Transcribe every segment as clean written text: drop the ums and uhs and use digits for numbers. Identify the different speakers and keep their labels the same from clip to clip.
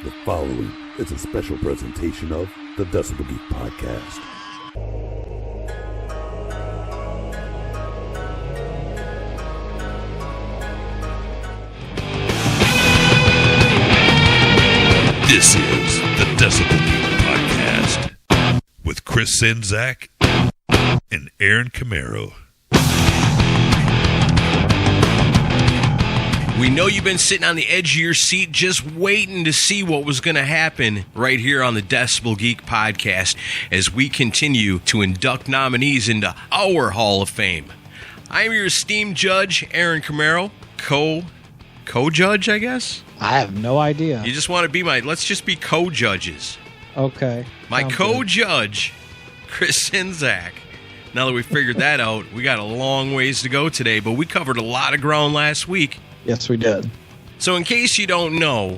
Speaker 1: The following is a special presentation of the Decibel Geek podcast. This is the Decibel Geek podcast with Chris Czynszak and Aaron Camaro.
Speaker 2: We know you've been sitting on the edge of your seat just waiting to see what was going to happen right here on the Decibel Geek podcast as we continue to induct nominees into our Hall of Fame. I am your esteemed judge, Aaron Camaro, co-judge, I guess?
Speaker 3: I have no idea.
Speaker 2: You just want to be let's just be co-judges.
Speaker 3: Okay.
Speaker 2: My co-judge, Chris Czynszak. Now that we figured that out, we got a long ways to go today, but we covered a lot of ground last week.
Speaker 3: Yes, we did.
Speaker 2: So in case you don't know,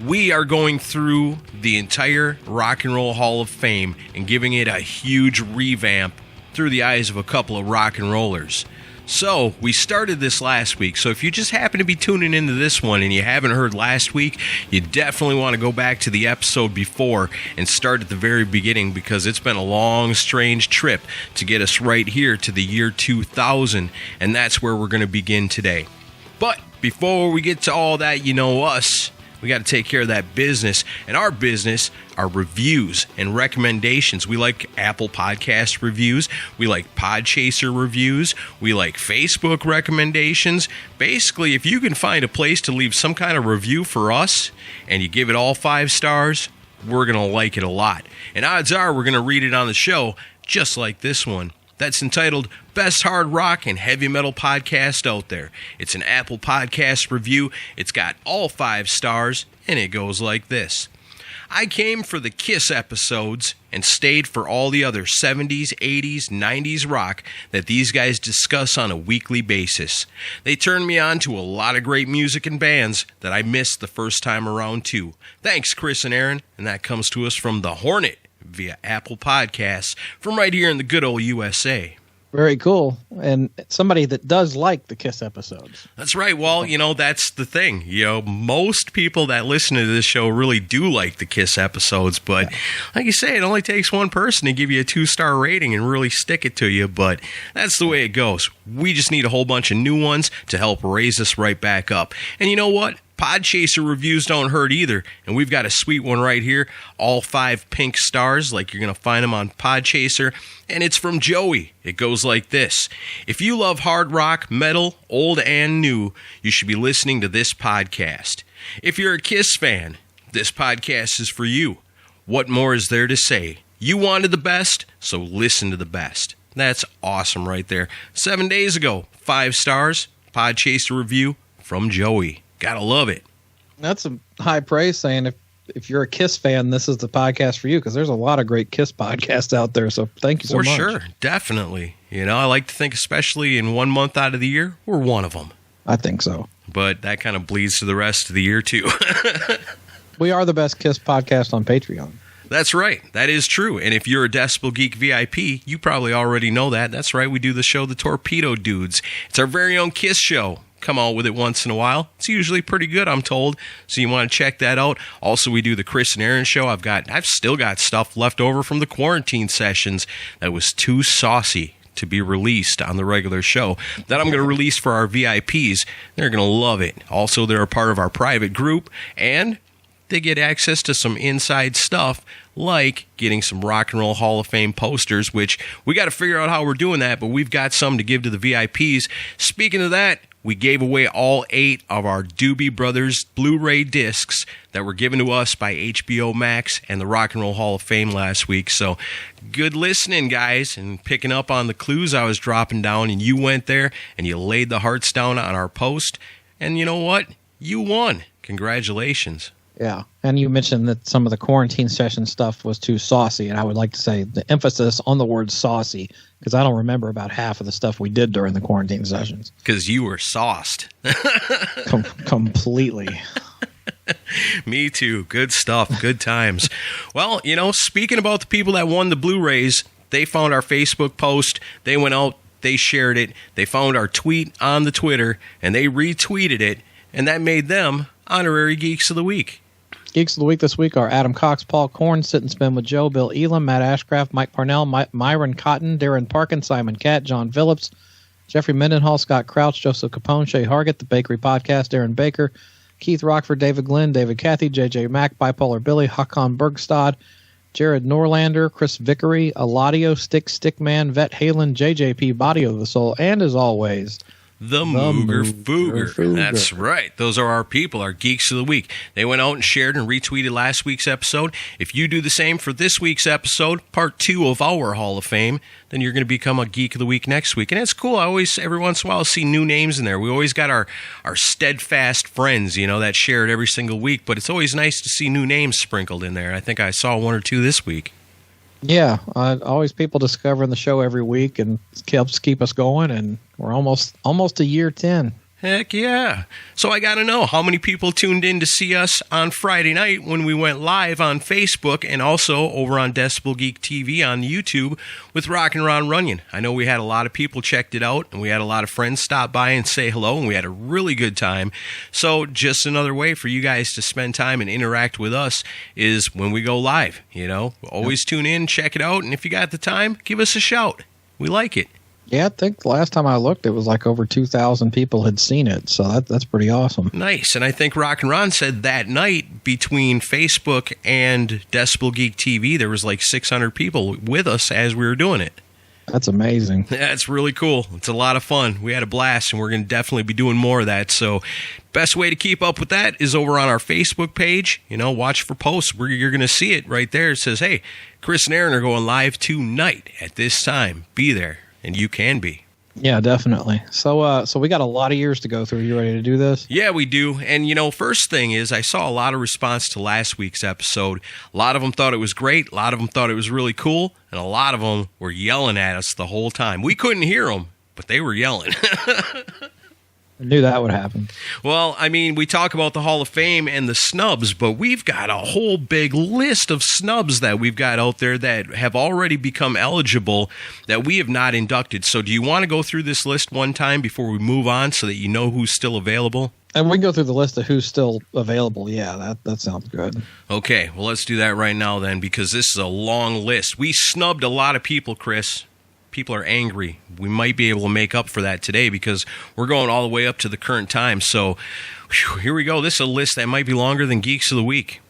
Speaker 2: we are going through the entire Rock and Roll Hall of Fame and giving it a huge revamp through the eyes of a couple of rock and rollers. So we started this last week, so if you just happen to be tuning into this one and you haven't heard last week, you definitely want to go back to the episode before and start at the very beginning, because it's been a long, strange trip to get us right here to the year 2000, and that's where we're going to begin today. But before we get to all that, you know us, we got to take care of that business. And our business are reviews and recommendations. We like Apple Podcast reviews. We like Podchaser reviews. We like Facebook recommendations. Basically, if you can find a place to leave some kind of review for us and you give it all 5 stars, we're going to like it a lot. And odds are we're going to read it on the show, just like this one. That's entitled Best Hard Rock and Heavy Metal Podcast Out There. It's an Apple Podcast review. It's got all 5 stars, and it goes like this. I came for the Kiss episodes and stayed for all the other 70s, 80s, 90s rock that these guys discuss on a weekly basis. They turned me on to a lot of great music and bands that I missed the first time around too. Thanks, Chris and Aaron. And that comes to us from The Hornet via Apple Podcasts from right here in the good old USA.
Speaker 3: Very cool. And somebody that does like the Kiss episodes.
Speaker 2: That's right. Well, that's the thing. Most people that listen to this show really do like the Kiss episodes, but like you say, it only takes one person to give you a 2-star rating and really stick it to you, but that's the way it goes. We just need a whole bunch of new ones to help raise us right back up. And you know what? Podchaser reviews don't hurt either, and we've got a sweet one right here, all 5 pink stars, like you're going to find them on Podchaser, and it's from Joey. It goes like this. If you love hard rock, metal, old and new, you should be listening to this podcast. If you're a Kiss fan, this podcast is for you. What more is there to say? You wanted the best, so listen to the best. That's awesome right there. 7 days ago, 5 stars, Podchaser review from Joey. Gotta love it. That's
Speaker 3: a high praise, saying if you're a Kiss fan, this is the podcast for you, because there's a lot of great Kiss podcasts out there, so thank you so much.
Speaker 2: For sure, definitely. I like to think, especially in 1 month out of the year, we're one of them.
Speaker 3: I think so.
Speaker 2: But that kind of bleeds to the rest of the year, too.
Speaker 3: We are the best Kiss podcast on Patreon.
Speaker 2: That's right. That is true. And if you're a Decibel Geek VIP, you probably already know that. That's right. We do the show The Torpedo Dudes. It's our very own Kiss show. Come out with it once in a while. It's usually pretty good, I'm told. So you want to check that out. Also, we do the Chris and Aaron show. I've still got stuff left over from the quarantine sessions that was too saucy to be released on the regular show that I'm going to release for our VIPs. They're going to love it. Also, they're a part of our private group, and they get access to some inside stuff, like getting some Rock and Roll Hall of Fame posters, which we got to figure out how we're doing that, but we've got some to give to the VIPs. Speaking of that, we gave away all 8 of our Doobie Brothers Blu-ray discs that were given to us by HBO Max and the Rock and Roll Hall of Fame last week. So good listening, guys, and picking up on the clues I was dropping down. And you went there and you laid the hearts down on our post. And you know what? You won. Congratulations.
Speaker 3: Yeah, and you mentioned that some of the quarantine session stuff was too saucy, and I would like to say the emphasis on the word saucy, because I don't remember about half of the stuff we did during the quarantine sessions.
Speaker 2: Because you were sauced.
Speaker 3: Completely.
Speaker 2: Me too. Good stuff. Good times. Well, speaking about the people that won the Blu-rays, they found our Facebook post. They went out. They shared it. They found our tweet on the Twitter, and they retweeted it, and that made them Honorary Geeks of the Week.
Speaker 3: Geeks of the Week this week are Adam Cox, Paul Korn, Sit and Spin with Joe, Bill Elam, Matt Ashcraft, Mike Parnell, Myron Cotton, Darren Parkin, Simon Catt, John Phillips, Jeffrey Mendenhall, Scott Crouch, Joseph Capone, Shay Hargett, The Bakery Podcast, Aaron Baker, Keith Rockford, David Glenn, David Cathy, JJ Mack, Bipolar Billy, Hakan Bergstad, Jared Norlander, Chris Vickery, Eladio, Stickman, Vet Halen, JJP, Body of the Soul, and as always,
Speaker 2: The Mooger Fooger. That's right. Those are our people, our Geeks of the Week. They went out and shared and retweeted last week's episode. If you do the same for this week's episode, part 2 of our Hall of Fame, then you're going to become a Geek of the Week next week. And it's cool. I always, every once in a while, see new names in there. We always got our steadfast friends, that share it every single week. But it's always nice to see new names sprinkled in there. I think I saw 1 or 2 this week.
Speaker 3: Yeah, always people discovering the show every week and helps keep us going, and we're almost a year 10.
Speaker 2: Heck yeah. So I got to know, how many people tuned in to see us on Friday night when we went live on Facebook and also over on Decibel Geek TV on YouTube with Rockin' Ron Runyon? I know we had a lot of people checked it out, and we had a lot of friends stop by and say hello, and we had a really good time. So just another way for you guys to spend time and interact with us is when we go live. Always tune in, check it out, and if you got the time, give us a shout. We like it.
Speaker 3: Yeah, I think the last time I looked, it was like over 2,000 people had seen it, so that's pretty awesome.
Speaker 2: Nice, and I think Rockin' Ron said that night between Facebook and Decibel Geek TV, there was like 600 people with us as we were doing it.
Speaker 3: That's amazing.
Speaker 2: That's really cool. It's a lot of fun. We had a blast, and we're going to definitely be doing more of that. So best way to keep up with that is over on our Facebook page. Watch for posts where you're going to see it right there. It says, hey, Chris and Aaron are going live tonight at this time. Be there. And you can be.
Speaker 3: Yeah, definitely. So we got a lot of years to go through. You ready to do this?
Speaker 2: Yeah, we do. And, first thing is I saw a lot of response to last week's episode. A lot of them thought it was great. A lot of them thought it was really cool. And a lot of them were yelling at us the whole time. We couldn't hear them, but they were yelling.
Speaker 3: I knew that would happen.
Speaker 2: Well, we talk about the Hall of Fame and the snubs, but we've got a whole big list of snubs that we've got out there that have already become eligible that we have not inducted. So do you want to go through this list one time before we move on so that you know who's still available?
Speaker 3: And we can go through the list of who's still available. Yeah, that sounds good.
Speaker 2: Okay, well, let's do that right now then, because this is a long list. We snubbed a lot of people, Chris. People are angry. We might be able to make up for that today because we're going all the way up to the current time. So here we go. This is a list that might be longer than Geeks of the Week.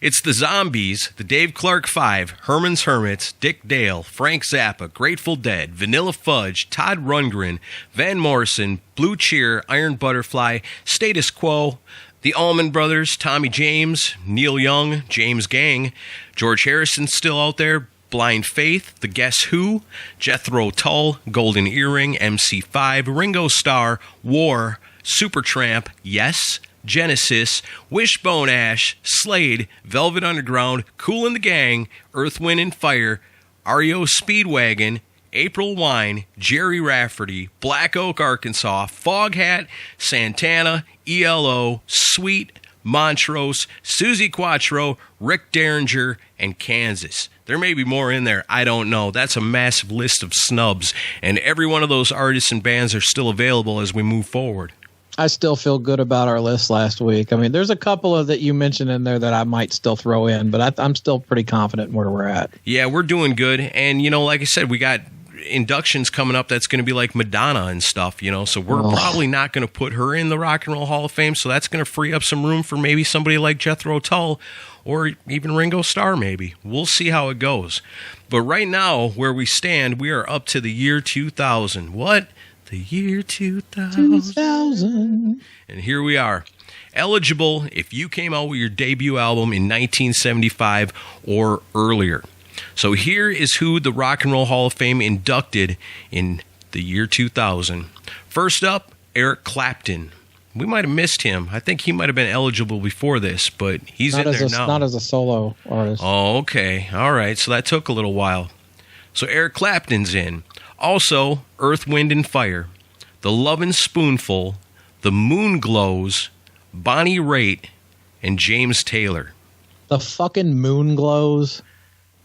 Speaker 2: It's the Zombies, the Dave Clark 5, Herman's Hermits, Dick Dale, Frank Zappa, Grateful Dead, Vanilla Fudge, Todd Rundgren, Van Morrison, Blue Cheer, Iron Butterfly, Status Quo, the Allman Brothers, Tommy James, Neil Young, James Gang, George Harrison's still out there, Blind Faith, The Guess Who, Jethro Tull, Golden Earring, MC5, Ringo Starr, War, Supertramp, Yes, Genesis, Wishbone Ash, Slade, Velvet Underground, Kool and the Gang, Earth, Wind and Fire, REO Speedwagon, April Wine, Jerry Rafferty, Black Oak, Arkansas, Foghat, Santana, ELO, Sweet, Montrose, Susie Quattro, Rick Derringer, and Kansas. There may be more in there. I don't know. That's a massive list of snubs, and every one of those artists and bands are still available as we move forward.
Speaker 3: I still feel good about our list last week. There's a couple of that you mentioned in there that I might still throw in, but I'm still pretty confident in where we're at. Yeah,
Speaker 2: we're doing good, and, like I said, we got inductions coming up that's going to be like Madonna and stuff, so we're probably not going to put her in the Rock and Roll Hall of Fame, so that's going to free up some room for maybe somebody like Jethro Tull or even Ringo Starr maybe. We'll see how it goes. But right now, where we stand, we are up to the year 2000. What? The year 2000. And here we are. Eligible if you came out with your debut album in 1975 or earlier. So here is who the Rock and Roll Hall of Fame inducted in the year 2000. First up, Eric Clapton. We might have missed him. I think he might have been eligible before this, but he's in there now.
Speaker 3: Not as a solo artist.
Speaker 2: Oh, okay. All right. So that took a little while. So Eric Clapton's in. Also, Earth, Wind, and Fire, The Lovin' Spoonful, The Moon Glows, Bonnie Raitt, and James Taylor.
Speaker 3: The fucking Moon Glows?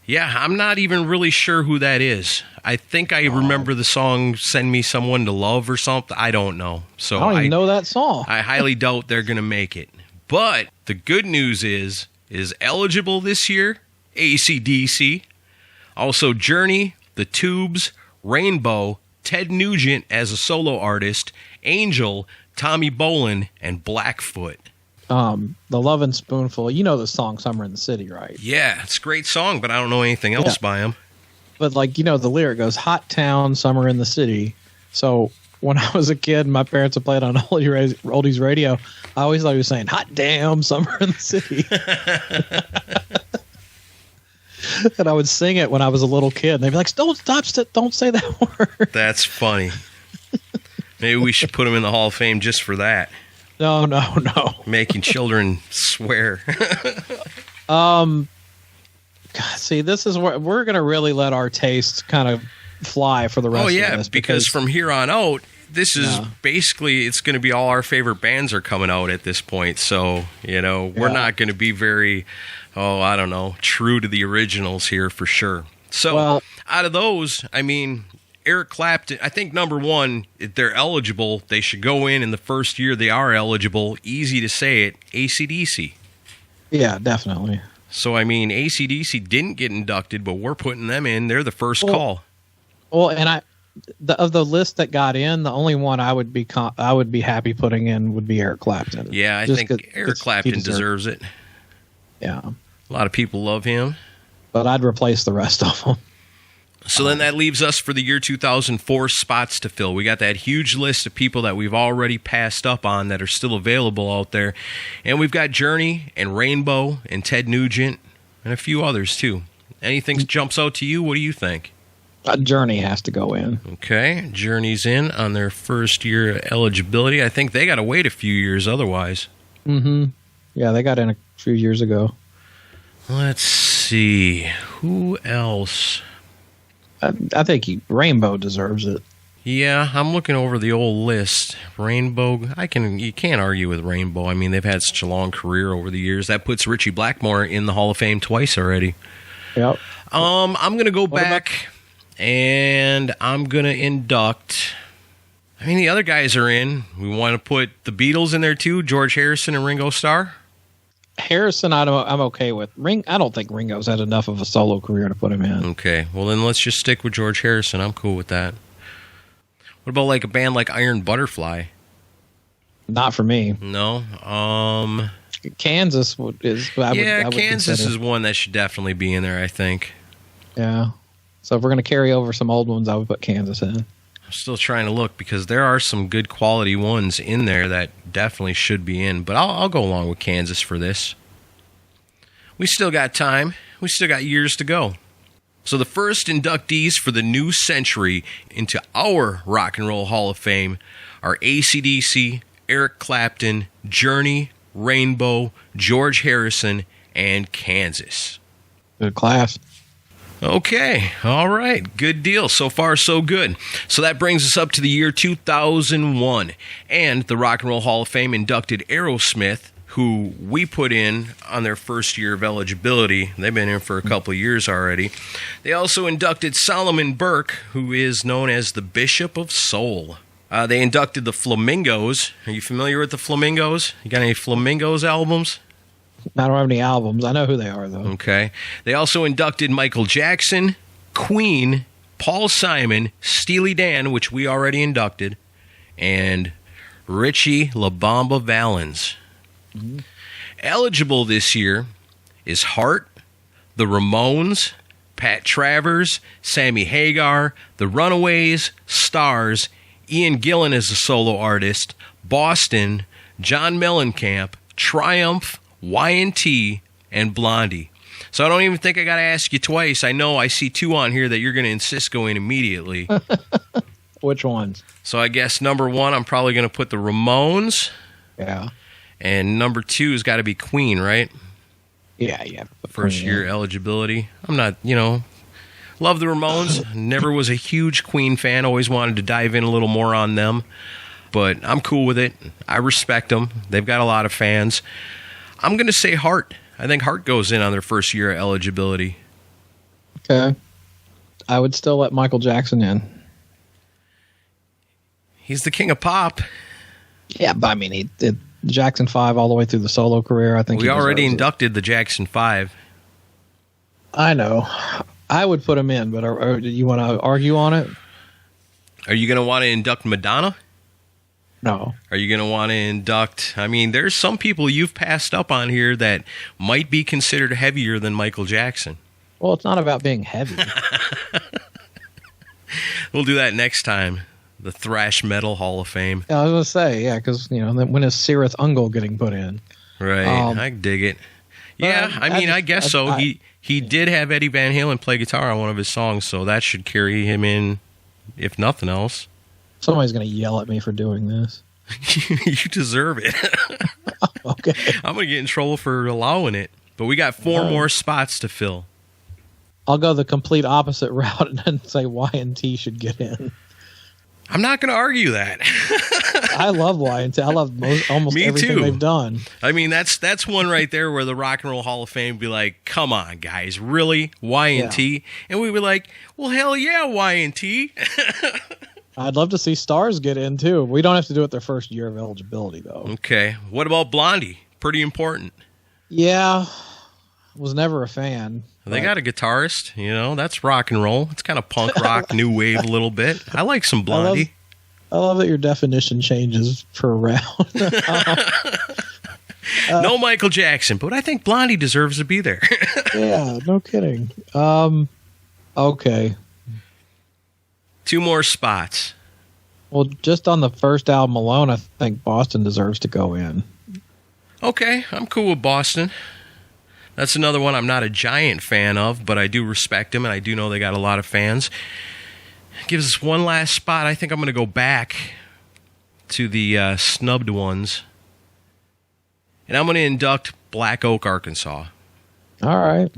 Speaker 2: Yeah, I'm not even really sure who that is. I think I remember the song Send Me Someone to Love or something. I don't know. So
Speaker 3: I don't even know that song.
Speaker 2: I highly doubt they're going to make it. But the good news is is eligible this year. AC/DC. Also Journey, The Tubes, Rainbow, Ted Nugent as a solo artist, Angel, Tommy Bolin, and Blackfoot.
Speaker 3: The Lovin' Spoonful. You know the song "Summer in the City," right?
Speaker 2: Yeah, it's a great song, but I don't know anything else by him.
Speaker 3: But like, you know, the lyric goes, "Hot town, summer in the city." So when I was a kid, my parents would play it on oldies radio. I always thought he was saying, "Hot damn, summer in the city." And I would sing it when I was a little kid. And they'd be like, "Don't say that word." That's
Speaker 2: funny. Maybe we should put him in the Hall of Fame just for that.
Speaker 3: No.
Speaker 2: Making children swear.
Speaker 3: God, see, this is where we're going to really let our tastes kind of fly for the rest of this.
Speaker 2: Oh, yeah, because from here on out, this is basically, it's going to be all our favorite bands are coming out at this point. So, you know, we're not going to be very, I don't know, true to the originals here for sure. So, out of those, I mean, Eric Clapton, I think number one, if they're eligible, they should go in the first year they are eligible. Easy to say it, AC/DC.
Speaker 3: Yeah, definitely.
Speaker 2: So, I mean, AC/DC didn't get inducted, but we're putting them in. They're the first call.
Speaker 3: Well, and of the list that got in, the only one I would be happy putting in would be Eric Clapton.
Speaker 2: Yeah, I think Eric Clapton deserves it.
Speaker 3: Yeah.
Speaker 2: A lot of people love him.
Speaker 3: But I'd replace the rest of them.
Speaker 2: So then that leaves us for the year 2004 spots to fill. We got that huge list of people that we've already passed up on that are still available out there. And we've got Journey and Rainbow and Ted Nugent and a few others too. Anything jumps out to you? What do you think?
Speaker 3: Journey has to go in.
Speaker 2: Okay, Journey's in on their first year eligibility. I think they got to wait a few years otherwise.
Speaker 3: Mm-hmm. Yeah, they got in a few years ago.
Speaker 2: Let's see. Who else?
Speaker 3: I think Rainbow deserves it.
Speaker 2: Yeah, I'm looking over the old list. Rainbow, you can't argue with Rainbow. I mean, they've had such a long career over the years. That puts Richie Blackmore in the Hall of Fame twice already.
Speaker 3: Yep.
Speaker 2: I'm going to go back and I'm going to induct. I mean, the other guys are in. We want to put the Beatles in there too, George Harrison and Ringo Starr.
Speaker 3: Harrison, I'm okay with. I don't think Ringo's had enough of a solo career to put him in.
Speaker 2: Okay, well then let's just stick with George Harrison. I'm cool with that. What about like a band like Iron Butterfly?
Speaker 3: Not for me.
Speaker 2: No.
Speaker 3: Kansas is.
Speaker 2: Kansas is one that should definitely be in there, I think.
Speaker 3: Yeah. So if we're going to carry over some old ones, I would put Kansas in.
Speaker 2: I'm still trying to look because there are some good quality ones in there that definitely should be in. But I'll go along with Kansas for this. We still got time. We still got years to go. So the first inductees for the new century into our Rock and Roll Hall of Fame are AC/DC, Eric Clapton, Journey, Rainbow, George Harrison, and Kansas.
Speaker 3: Good class.
Speaker 2: Okay, all right, good deal. So far, so good. So that brings us up to the year 2001, and the Rock and Roll Hall of Fame inducted Aerosmith, who we put in on their first year of eligibility. They've been in for a couple of years already. They also inducted Solomon Burke, who is known as the Bishop of Soul. They inducted the Flamingos. Are you familiar with the Flamingos? You got any Flamingos albums?
Speaker 3: I don't have any albums. I know who they are, though.
Speaker 2: Okay. They also inducted Michael Jackson, Queen, Paul Simon, Steely Dan, which we already inducted, and Richie La Bamba Valens. Mm-hmm. Eligible this year is Heart, the Ramones, Pat Travers, Sammy Hagar, the Runaways, Stars, Ian Gillan as a solo artist, Boston, John Mellencamp, Triumph, Y&T, and Blondie. So I don't even think I got to ask you twice. I know I see two on here that you're going to insist go in immediately.
Speaker 3: Which ones?
Speaker 2: So I guess number one, I'm probably going to put the Ramones.
Speaker 3: Yeah.
Speaker 2: And number two has got to be Queen, right?
Speaker 3: Yeah.
Speaker 2: First year eligibility. I'm not, love the Ramones. Never was a huge Queen fan. Always wanted to dive in a little more on them. But I'm cool with it. I respect them. They've got a lot of fans. I'm going to say Heart. I think Heart goes in on their first year of eligibility.
Speaker 3: Okay. I would still let Michael Jackson in.
Speaker 2: He's the king of pop.
Speaker 3: Yeah, but I mean, Jackson 5 all the way through the solo career. I think
Speaker 2: we already inducted the Jackson 5.
Speaker 3: I know. I would put him in, but you want to argue on it?
Speaker 2: Are you going to want to induct Madonna?
Speaker 3: No.
Speaker 2: Are you going to want to induct... I mean, there's some people you've passed up on here that might be considered heavier than Michael Jackson.
Speaker 3: Well, it's not about being heavy.
Speaker 2: We'll do that next time. The Thrash Metal Hall of Fame.
Speaker 3: Yeah, I was going to say, yeah, because, when is Sirith Ungol getting put in?
Speaker 2: Right. I dig it. Yeah, I guess so. He did have Eddie Van Halen play guitar on one of his songs, so that should carry him in, if nothing else.
Speaker 3: Somebody's going to yell at me for doing this.
Speaker 2: You deserve it.
Speaker 3: Okay.
Speaker 2: I'm going to get in trouble for allowing it. But we got 4 more spots to fill.
Speaker 3: I'll go the complete opposite route and say Y&T should get in.
Speaker 2: I'm not going to argue that.
Speaker 3: I love Y&T. I love almost
Speaker 2: Me
Speaker 3: everything
Speaker 2: too.
Speaker 3: they've done.
Speaker 2: I mean, that's one right there where the Rock and Roll Hall of Fame would be like, come on, guys, really? Y&T? Yeah. And we'd be like, well, hell yeah, Y&T.
Speaker 3: I'd love to see Stars get in, too. We don't have to do it their first year of eligibility, though.
Speaker 2: Okay. What about Blondie? Pretty important.
Speaker 3: Yeah. Was never a fan.
Speaker 2: They got a guitarist, that's rock and roll. It's kind of punk rock, new wave a little bit. I like some Blondie.
Speaker 3: I love that your definition changes per round.
Speaker 2: No Michael Jackson, but I think Blondie deserves to be there.
Speaker 3: Yeah, no kidding. Okay.
Speaker 2: 2 more spots.
Speaker 3: Well, just on the first album alone, I think Boston deserves to go in.
Speaker 2: Okay, I'm cool with Boston. That's another one I'm not a giant fan of, but I do respect them, and I do know they got a lot of fans. Gives us one last spot. I think I'm going to go back to the snubbed ones. And I'm going to induct Black Oak, Arkansas.
Speaker 3: All right.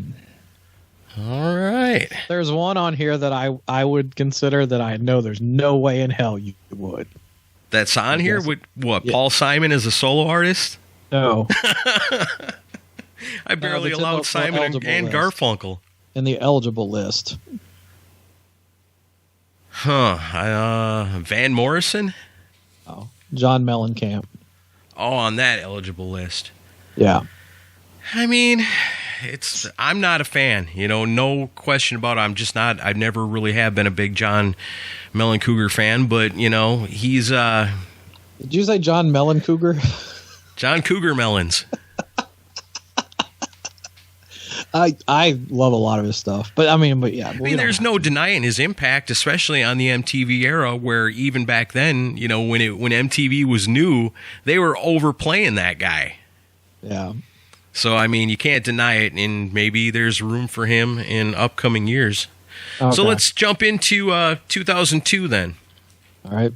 Speaker 3: There's one on here that I would consider that I know there's no way in hell you would.
Speaker 2: That's on here? With what, yeah. Paul Simon as a solo artist?
Speaker 3: No.
Speaker 2: I barely allowed Simon and Garfunkel.
Speaker 3: In the eligible list.
Speaker 2: Van Morrison?
Speaker 3: Oh, John Mellencamp.
Speaker 2: Oh, on that eligible list.
Speaker 3: Yeah.
Speaker 2: I mean, I'm not a fan, no question about it. I've never really have been a big John Mellencougar fan, but, he's...
Speaker 3: Did you say John Mellencougar?
Speaker 2: John Cougar Melons.
Speaker 3: I love a lot of his stuff, but yeah.
Speaker 2: I mean, there's no denying his impact, especially on the MTV era, where even back then, when MTV was new, they were overplaying that guy.
Speaker 3: Yeah.
Speaker 2: So, I mean, you can't deny it, and maybe there's room for him in upcoming years. Okay. So let's jump into 2002 then.
Speaker 3: All right.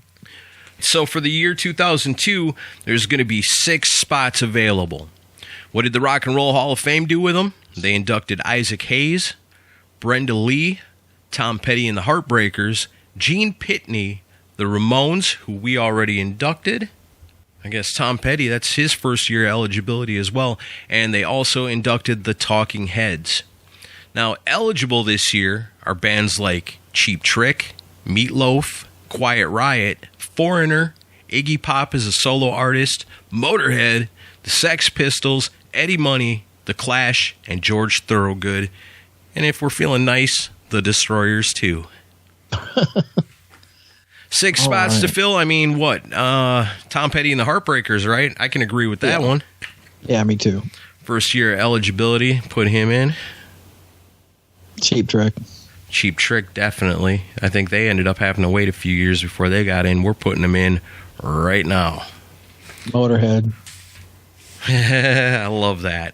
Speaker 2: So for the year 2002, there's going to be 6 spots available. What did the Rock and Roll Hall of Fame do with them? They inducted Isaac Hayes, Brenda Lee, Tom Petty and the Heartbreakers, Gene Pitney, the Ramones, who we already inducted. I guess Tom Petty, that's his first year eligibility as well. And they also inducted the Talking Heads. Now, eligible this year are bands like Cheap Trick, Meatloaf, Quiet Riot, Foreigner, Iggy Pop as a solo artist, Motorhead, the Sex Pistols, Eddie Money, The Clash, and George Thorogood. And if we're feeling nice, the Destroyers too. 6 spots to fill. I mean, what? Tom Petty and the Heartbreakers, right? I can agree with that one.
Speaker 3: Yeah, me too.
Speaker 2: First year eligibility, put him in.
Speaker 3: Cheap Trick.
Speaker 2: Cheap Trick, definitely. I think they ended up having to wait a few years before they got in. We're putting them in right now.
Speaker 3: Motorhead.
Speaker 2: I love that.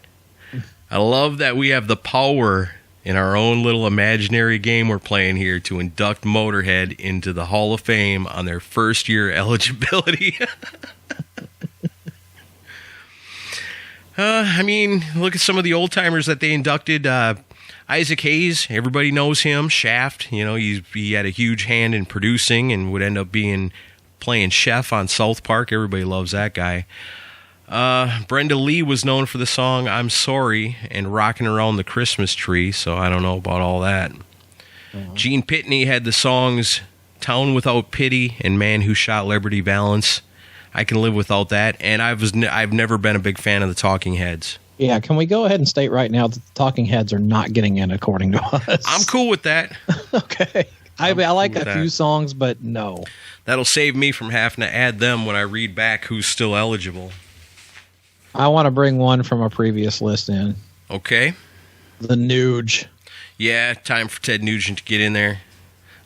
Speaker 2: I love that we have the power in our own little imaginary game we're playing here to induct Motorhead into the Hall of Fame on their first year eligibility. I mean, look at some of the old timers that they inducted. Isaac Hayes, everybody knows him. Shaft, he had a huge hand in producing and would end up playing Chef on South Park. Everybody loves that guy. Brenda Lee was known for the song I'm Sorry and Rockin' Around the Christmas Tree, so I don't know about all that. Gene Pitney had the songs Town Without Pity and Man Who Shot Liberty Valance. I can live without that. And I've never been a big fan of the Talking Heads.
Speaker 3: Yeah, can we go ahead and state right now that the Talking Heads are not getting in according to us?
Speaker 2: I'm cool with that.
Speaker 3: Okay. I like
Speaker 2: cool
Speaker 3: a
Speaker 2: with
Speaker 3: few
Speaker 2: that.
Speaker 3: songs, but no.
Speaker 2: That'll save me from having to add them when I read back who's still eligible.
Speaker 3: I want to bring one from a previous list in.
Speaker 2: Okay.
Speaker 3: The Nuge.
Speaker 2: Yeah, time for Ted Nugent to get in there.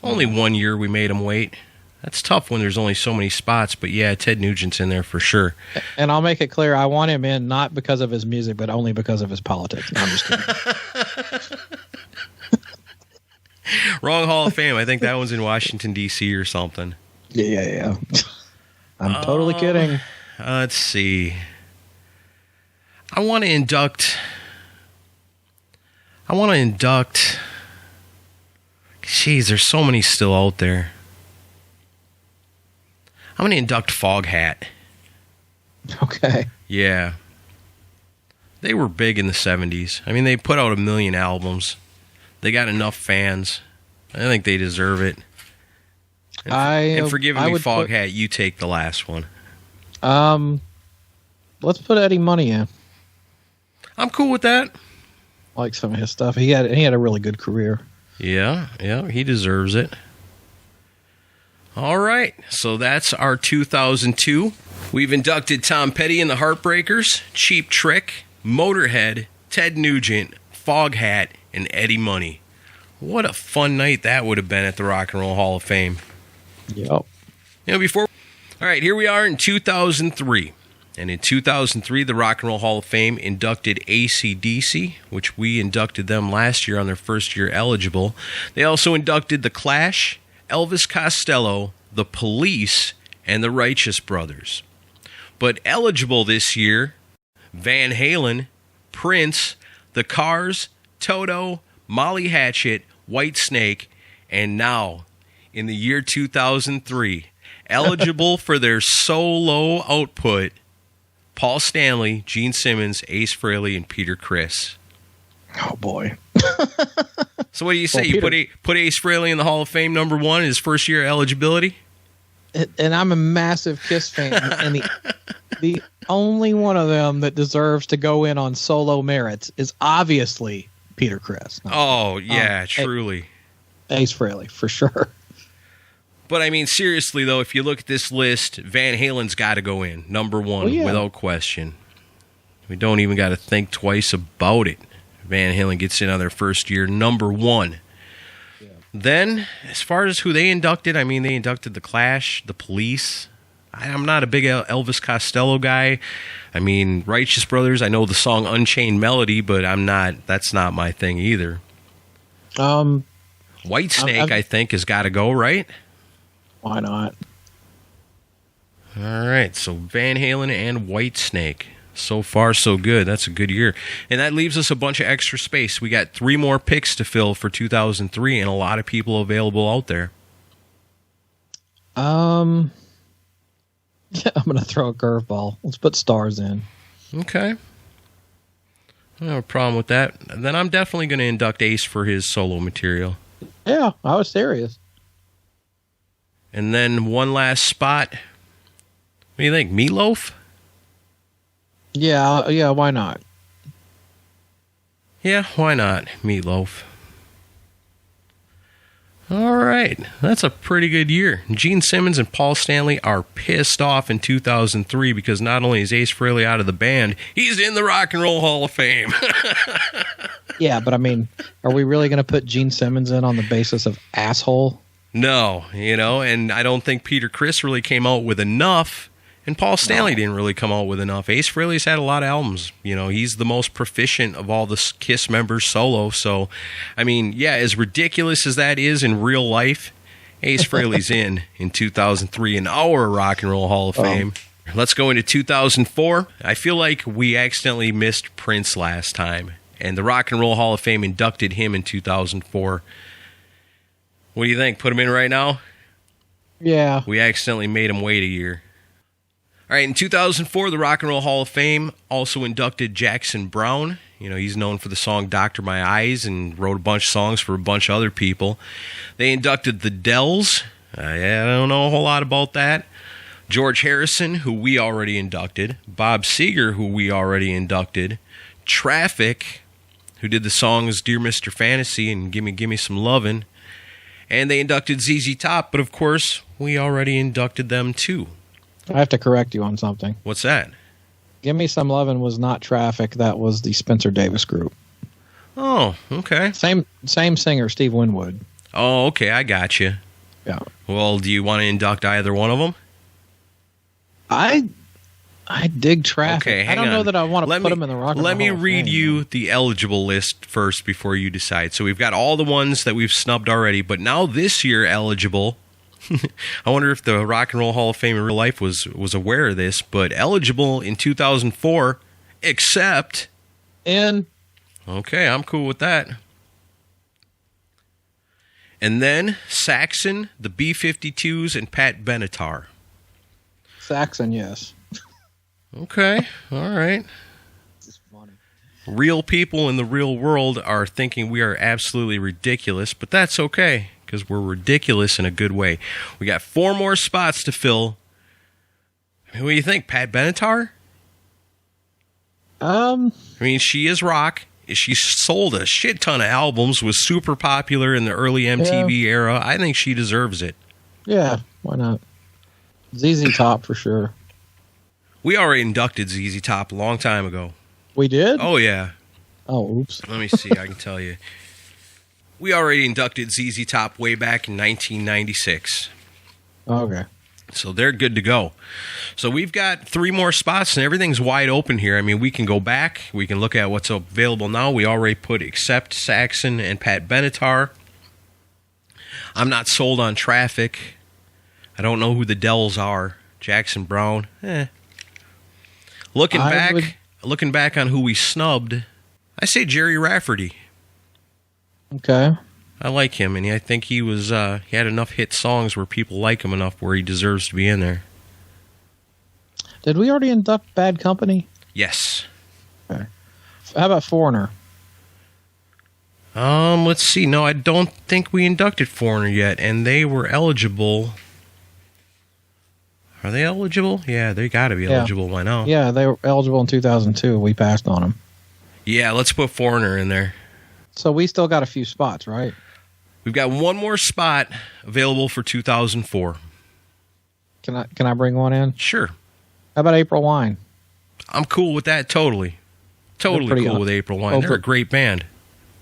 Speaker 2: Only 1 year we made him wait. That's tough when there's only so many spots, but yeah, Ted Nugent's in there for sure.
Speaker 3: And I'll make it clear, I want him in not because of his music, but only because of his politics. No, I'm just kidding.
Speaker 2: Wrong Hall of Fame. I think that one's in Washington, D.C. or something.
Speaker 3: Yeah. I'm totally kidding.
Speaker 2: Let's see. I want to induct... Jeez, there's so many still out there. I'm going to induct Foghat.
Speaker 3: Okay.
Speaker 2: Yeah. They were big in the 70s. I mean, they put out 1 million albums. They got enough fans. I think they deserve it. And forgive me, Foghat, you take the last one.
Speaker 3: Let's put Eddie Money in.
Speaker 2: I'm cool with that.
Speaker 3: I like some of his stuff. He had a really good career.
Speaker 2: Yeah, he deserves it. All right, so that's our 2002. We've inducted Tom Petty and the Heartbreakers, Cheap Trick, Motorhead, Ted Nugent, Foghat, and Eddie Money. What a fun night that would have been at the Rock and Roll Hall of Fame.
Speaker 3: Yep.
Speaker 2: All right, here we are in 2003. And in 2003, the Rock and Roll Hall of Fame inducted AC/DC, which we inducted them last year on their first year eligible. They also inducted The Clash, Elvis Costello, The Police, and the Righteous Brothers. But eligible this year, Van Halen, Prince, The Cars, Toto, Molly Hatchet, Whitesnake, and now, in the year 2003, eligible for their solo output, Paul Stanley, Gene Simmons, Ace Frehley, and Peter Criss.
Speaker 3: Oh, boy.
Speaker 2: So what do you say? You put Ace Frehley in the Hall of Fame, number one, his first year eligibility?
Speaker 3: And I'm a massive Kiss fan, and the only one of them that deserves to go in on solo merits is obviously Peter Criss.
Speaker 2: Oh, yeah, truly.
Speaker 3: Ace Frehley, for sure.
Speaker 2: But, I mean, seriously, though, if you look at this list, Van Halen's got to go in, number one, without question. We don't even got to think twice about it. Van Halen gets in on their first year, number one. Yeah. Then, as far as who they inducted, I mean, they inducted The Clash, The Police. I'm not a big Elvis Costello guy. I mean, Righteous Brothers, I know the song Unchained Melody, but that's not my thing either. Whitesnake, I think, has got to go, right?
Speaker 3: Why not?
Speaker 2: All right, so Van Halen and Whitesnake. So far, so good. That's a good year. And that leaves us a bunch of extra space. We got 3 more picks to fill for 2003 and a lot of people available out there.
Speaker 3: Yeah, I'm going to throw a curveball. Let's put Stars in.
Speaker 2: Okay. I don't have a problem with that. Then I'm definitely going to induct Ace for his solo material.
Speaker 3: Yeah, I was serious.
Speaker 2: And then one last spot. What do you think? Meatloaf?
Speaker 3: Yeah, why not?
Speaker 2: Yeah, why not? Meatloaf. All right. That's a pretty good year. Gene Simmons and Paul Stanley are pissed off in 2003 because not only is Ace Frehley out of the band, he's in the Rock and Roll Hall of Fame.
Speaker 3: Yeah, but I mean, are we really going to put Gene Simmons in on the basis of asshole?
Speaker 2: No, and I don't think Peter Criss really came out with enough, and Paul Stanley didn't really come out with enough. Ace Frehley's had a lot of albums. He's the most proficient of all the Kiss members solo. So, I mean, yeah, as ridiculous as that is in real life, Ace Frehley's in 2003 in our Rock and Roll Hall of Fame. Let's go into 2004. I feel like we accidentally missed Prince last time, and the Rock and Roll Hall of Fame inducted him in 2004. What do you think? Put him in right now?
Speaker 3: Yeah.
Speaker 2: We accidentally made him wait a year. All right, in 2004, the Rock and Roll Hall of Fame also inducted Jackson Browne. He's known for the song Doctor My Eyes and wrote a bunch of songs for a bunch of other people. They inducted the Dells. I don't know a whole lot about that. George Harrison, who we already inducted. Bob Seger, who we already inducted. Traffic, who did the songs Dear Mr. Fantasy and Gimme Some Lovin'. And they inducted ZZ Top, but of course, we already inducted them too.
Speaker 3: I have to correct you on something.
Speaker 2: What's that?
Speaker 3: Give Me Some Lovin' was not Traffic. That was the Spencer Davis group.
Speaker 2: Oh, okay.
Speaker 3: Same singer, Steve Winwood.
Speaker 2: Oh, okay, I got you.
Speaker 3: Yeah.
Speaker 2: Well, do you want to induct either one of them?
Speaker 3: I dig Traffic.
Speaker 2: Okay, hang
Speaker 3: I don't know
Speaker 2: on.
Speaker 3: that I want to put them in the Rock and Roll
Speaker 2: Let me
Speaker 3: Hall of
Speaker 2: read
Speaker 3: Fame.
Speaker 2: you the eligible list first before you decide. So we've got all the ones that we've snubbed already, but now this year eligible. I wonder if the Rock and Roll Hall of Fame in real life was aware of this, but eligible in 2004, except...
Speaker 3: In.
Speaker 2: Okay, I'm cool with that. And then Saxon, the B-52s, and Pat Benatar.
Speaker 3: Saxon, yes.
Speaker 2: Okay, all right.
Speaker 3: This is funny.
Speaker 2: Real people in the real world are thinking we are absolutely ridiculous, but that's okay, because we're ridiculous in a good way. We got 4 more spots to fill. I mean, what do you think, Pat Benatar? I mean, she is rock. She sold a shit ton of albums, was super popular in the early MTV era. I think she deserves it.
Speaker 3: Yeah, why not? ZZ Top for sure.
Speaker 2: We already inducted ZZ Top a long time ago.
Speaker 3: We did?
Speaker 2: Oh, yeah.
Speaker 3: Oh, oops.
Speaker 2: Let me see. I can tell you. We already inducted ZZ Top way back in 1996.
Speaker 3: Okay.
Speaker 2: So they're good to go. So we've got 3 more spots, and everything's wide open here. I mean, we can go back. We can look at what's available now. We already put except Saxon and Pat Benatar. I'm not sold on Traffic. I don't know who the Dells are. Jackson Brown. Looking back on who we snubbed, I say Jerry Rafferty.
Speaker 3: Okay.
Speaker 2: I like him, and I think he had enough hit songs where people like him enough where he deserves to be in there.
Speaker 3: Did we already induct Bad Company?
Speaker 2: Yes.
Speaker 3: Okay. How about Foreigner?
Speaker 2: Let's see. No, I don't think we inducted Foreigner yet, and they were eligible. Are they eligible? Yeah, they got to be eligible by now.
Speaker 3: Yeah, they were eligible in 2002. We passed on them.
Speaker 2: Yeah, let's put Foreigner in there.
Speaker 3: So we still got a few spots, right?
Speaker 2: We've got 1 more spot available for 2004.
Speaker 3: Can I bring one in?
Speaker 2: Sure.
Speaker 3: How about April Wine?
Speaker 2: I'm cool with that, totally. Totally cool with April Wine. They're a great band.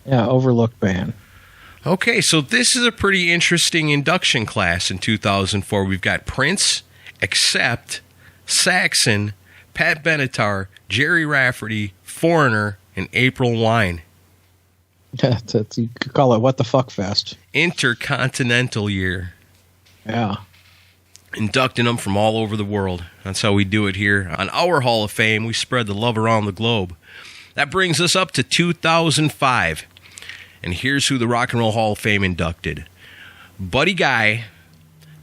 Speaker 3: Yeah, overlooked band.
Speaker 2: Okay, so this is a pretty interesting induction class in 2004. We've got Prince, Accept, Saxon, Pat Benatar, Jerry Rafferty, Foreigner, and April Wine.
Speaker 3: You could call it What the Fuck Fest.
Speaker 2: Intercontinental year.
Speaker 3: Yeah.
Speaker 2: Inducting them from all over the world. That's how we do it here. On our Hall of Fame, we spread the love around the globe. That brings us up to 2005. And here's who the Rock and Roll Hall of Fame inducted. Buddy Guy,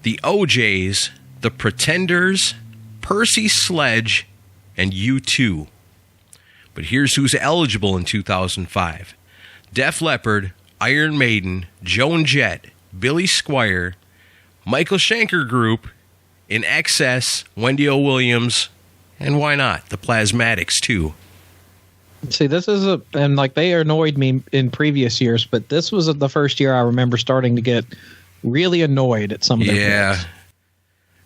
Speaker 2: the OJs, the Pretenders, Percy Sledge, and U2. But here's who's eligible in 2005. Def Leppard, Iron Maiden, Joan Jett, Billy Squier, Michael Schenker Group, In Excess, Wendy O. Williams, and why not, the Plasmatics too.
Speaker 3: See, this is they annoyed me in previous years, but this was the first year I remember starting to get really annoyed at some of their picks.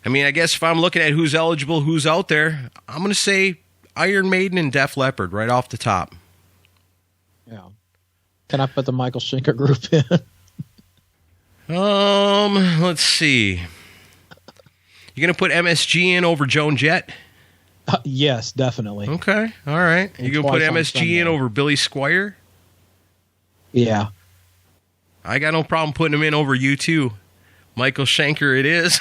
Speaker 2: I mean, I guess if I'm looking at who's eligible, who's out there, I'm going to say Iron Maiden and Def Leppard right off the top.
Speaker 3: Yeah. Can I put the Michael Schenker Group in?
Speaker 2: Let's see. You going to put MSG in over Joan Jett?
Speaker 3: Yes, definitely.
Speaker 2: Okay, all right. You going to put MSG in over Billy Squier?
Speaker 3: Yeah.
Speaker 2: I got no problem putting him in over you too. Michael Schenker it is.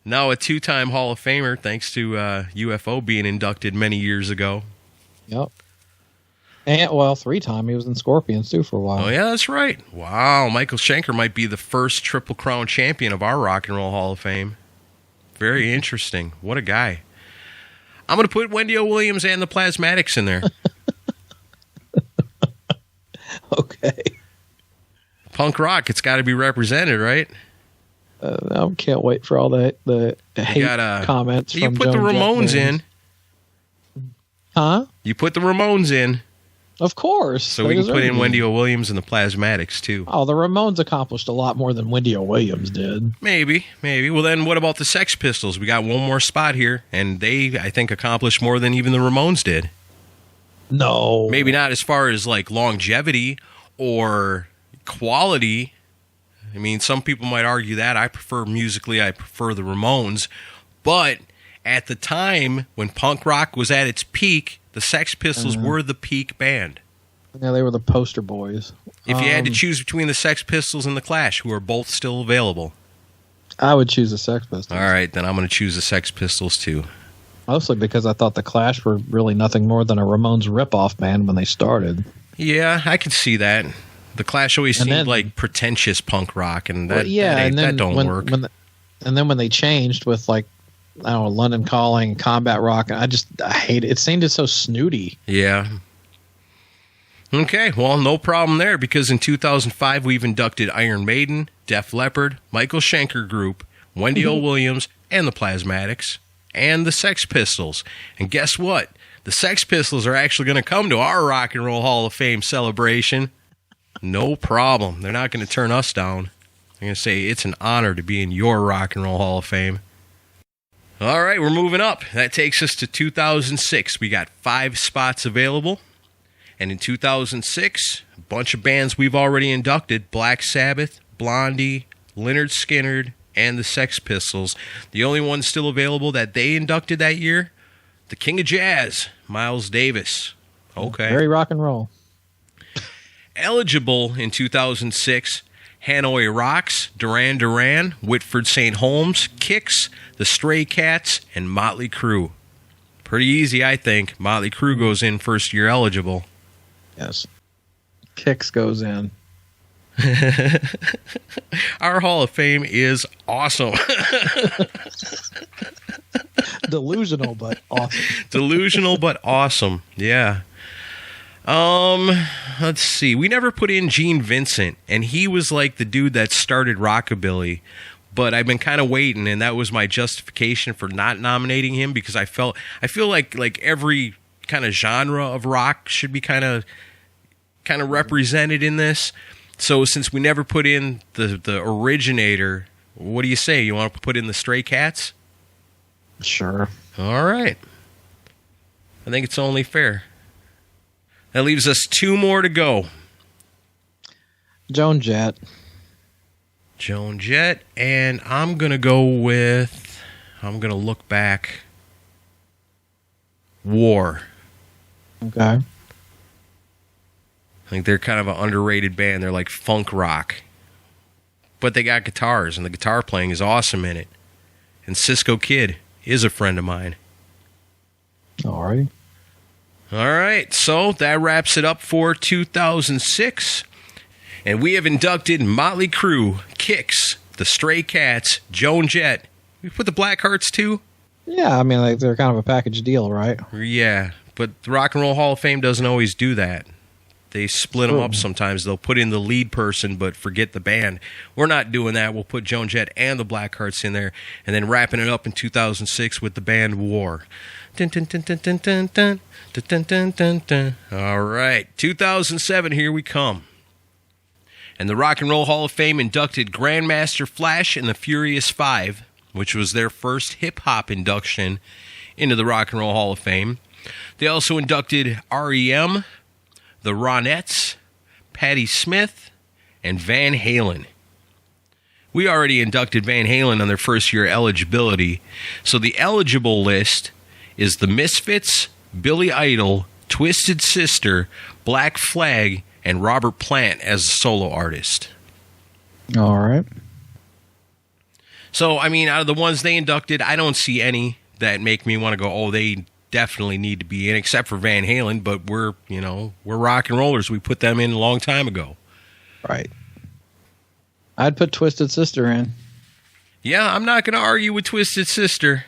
Speaker 2: Now a 2-time Hall of Famer thanks to UFO being inducted many years ago.
Speaker 3: Yep. And, 3-time. He was in Scorpions, too, for a while.
Speaker 2: Oh, yeah, that's right. Wow, Michael Schenker might be the first Triple Crown champion of our Rock and Roll Hall of Fame. Very interesting. What a guy. I'm going to put Wendy O. Williams and the Plasmatics in there.
Speaker 3: Okay.
Speaker 2: Punk rock, it's got to be represented, right?
Speaker 3: I can't wait for all the hate comments.
Speaker 2: You
Speaker 3: from
Speaker 2: put the
Speaker 3: Joan
Speaker 2: Ramones
Speaker 3: Jett
Speaker 2: in.
Speaker 3: Huh?
Speaker 2: You put the Ramones in.
Speaker 3: Of course.
Speaker 2: So we can put in Wendy O. Williams and the Plasmatics, too.
Speaker 3: Oh, the Ramones accomplished a lot more than Wendy O. Williams did.
Speaker 2: Maybe. Well, then what about the Sex Pistols? We got one more spot here, and they, I think, accomplished more than even the Ramones did.
Speaker 3: No.
Speaker 2: Maybe not as far as, like, longevity or quality. I mean, some people might argue that. I prefer the Ramones. But at the time, when punk rock was at its peak, the Sex Pistols were the peak band.
Speaker 3: Yeah, they were the poster boys.
Speaker 2: If you had to choose between the Sex Pistols and the Clash, who are both still available,
Speaker 3: I would choose the Sex Pistols.
Speaker 2: all right, then I'm going to choose the Sex Pistols too.
Speaker 3: Mostly because I thought the Clash were really nothing more than a Ramones ripoff band when they started.
Speaker 2: Yeah, I could see that. The Clash always seemed like pretentious punk rock, and that don't work.
Speaker 3: And then when they changed with like, I don't know, London Calling, Combat Rock, I hate it. It seemed so snooty.
Speaker 2: Yeah. Okay, well, no problem there, because in 2005 we've inducted Iron Maiden, Def Leppard, Michael Schenker Group, Wendy O. Williams, and the Plasmatics, and the Sex Pistols. And guess what? The Sex Pistols are actually going to come to our Rock and Roll Hall of Fame celebration. No problem. They're not going to turn us down. They're going to say it's an honor to be in your Rock and Roll Hall of Fame. All right, we're moving up. That takes us to 2006. We got 5 spots available. And in 2006, a bunch of bands we've already inducted: Black Sabbath, Blondie, Lynyrd Skynyrd, and the Sex Pistols. The only one still available that they inducted that year, the King of Jazz, Miles Davis. Okay.
Speaker 3: Very rock and roll.
Speaker 2: Eligible in 2006, Hanoi Rocks, Duran Duran, Whitford St. Holmes, Kix, the Stray Cats, and Motley Crue. Pretty easy, I think. Motley Crue goes in first year eligible.
Speaker 3: Yes. Kix goes in.
Speaker 2: Our Hall of Fame is awesome.
Speaker 3: Delusional, but awesome.
Speaker 2: Delusional, but awesome. Yeah. Let's see. We never put in Gene Vincent, and he was like the dude that started rockabilly. But I've been kind of waiting, and that was my justification for not nominating him, because I feel like every kind of genre of rock should be kind of represented in this. So since we never put in the originator, what do you say? You want to put in the Stray Cats?
Speaker 3: Sure.
Speaker 2: All right. I think it's only fair. That leaves us 2 more to go.
Speaker 3: Joan Jett,
Speaker 2: and I'm going to look back. War.
Speaker 3: Okay.
Speaker 2: I think they're kind of an underrated band. They're like funk rock. But they got guitars, and the guitar playing is awesome in it. And Cisco Kid is a friend of mine.
Speaker 3: All right.
Speaker 2: All right, so that wraps it up for 2006. And we have inducted Motley Crue, Kix, the Stray Cats, Joan Jett. We put the Blackhearts too?
Speaker 3: Yeah, I mean, like, they're kind of a package deal, right?
Speaker 2: Yeah, but the Rock and Roll Hall of Fame doesn't always do that. They split them up sometimes. They'll put in the lead person but forget the band. We're not doing that. We'll put Joan Jett and the Blackhearts in there, and then wrapping it up in 2006 with the band War. Dun, dun, dun, dun, dun, dun, dun, dun, dun, dun, dun. All right, 2007, here we come. And the Rock and Roll Hall of Fame inducted Grandmaster Flash and the Furious Five, which was their first hip-hop induction into the Rock and Roll Hall of Fame. They also inducted R.E.M., the Ronettes, Patti Smith, and Van Halen. We already inducted Van Halen on their first year eligibility, so the eligible list is the Misfits, Billy Idol, Twisted Sister, Black Flag, and Robert Plant as a solo artist.
Speaker 3: All right.
Speaker 2: So, I mean, out of the ones they inducted, I don't see any that make me want to go, oh, they definitely need to be in, except for Van Halen, but we're rock and rollers. We put them in a long time ago.
Speaker 3: Right. I'd put Twisted Sister in.
Speaker 2: Yeah, I'm not going to argue with Twisted Sister.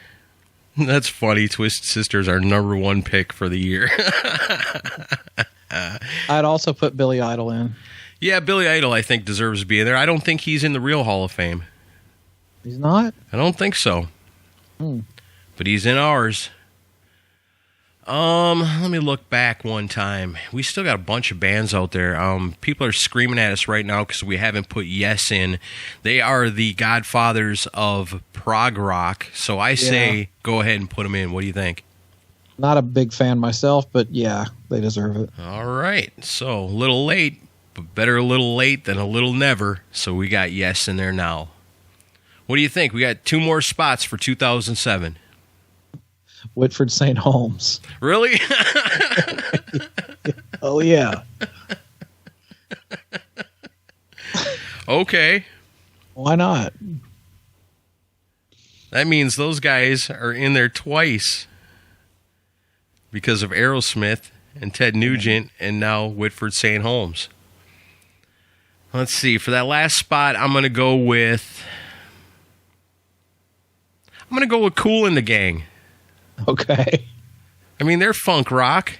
Speaker 2: That's funny. Twisted Sister is our number 1 pick for the year.
Speaker 3: I'd also put Billy Idol in.
Speaker 2: Yeah, Billy Idol, I think, deserves to be in there. I don't think he's in the real Hall of Fame.
Speaker 3: He's not?
Speaker 2: I don't think so. But he's in ours. Let me look back one time. We still got a bunch of bands out there. People are screaming at us right now because we haven't put Yes in. They are the godfathers of prog rock. So I say go ahead and put them in. What do you think?
Speaker 3: Not a big fan myself, but yeah, they deserve it.
Speaker 2: All right. So a little late, but better a little late than a little never. So we got Yes in there now. What do you think? We got 2 more spots for 2007.
Speaker 3: Whitford St. Holmes.
Speaker 2: Really?
Speaker 3: Oh, yeah.
Speaker 2: Okay.
Speaker 3: Why not?
Speaker 2: That means those guys are in there twice because of Aerosmith and Ted Nugent and now Whitford St. Holmes. Let's see. For that last spot, I'm going to go with Kool and the Gang.
Speaker 3: Okay.
Speaker 2: I mean, they're funk rock.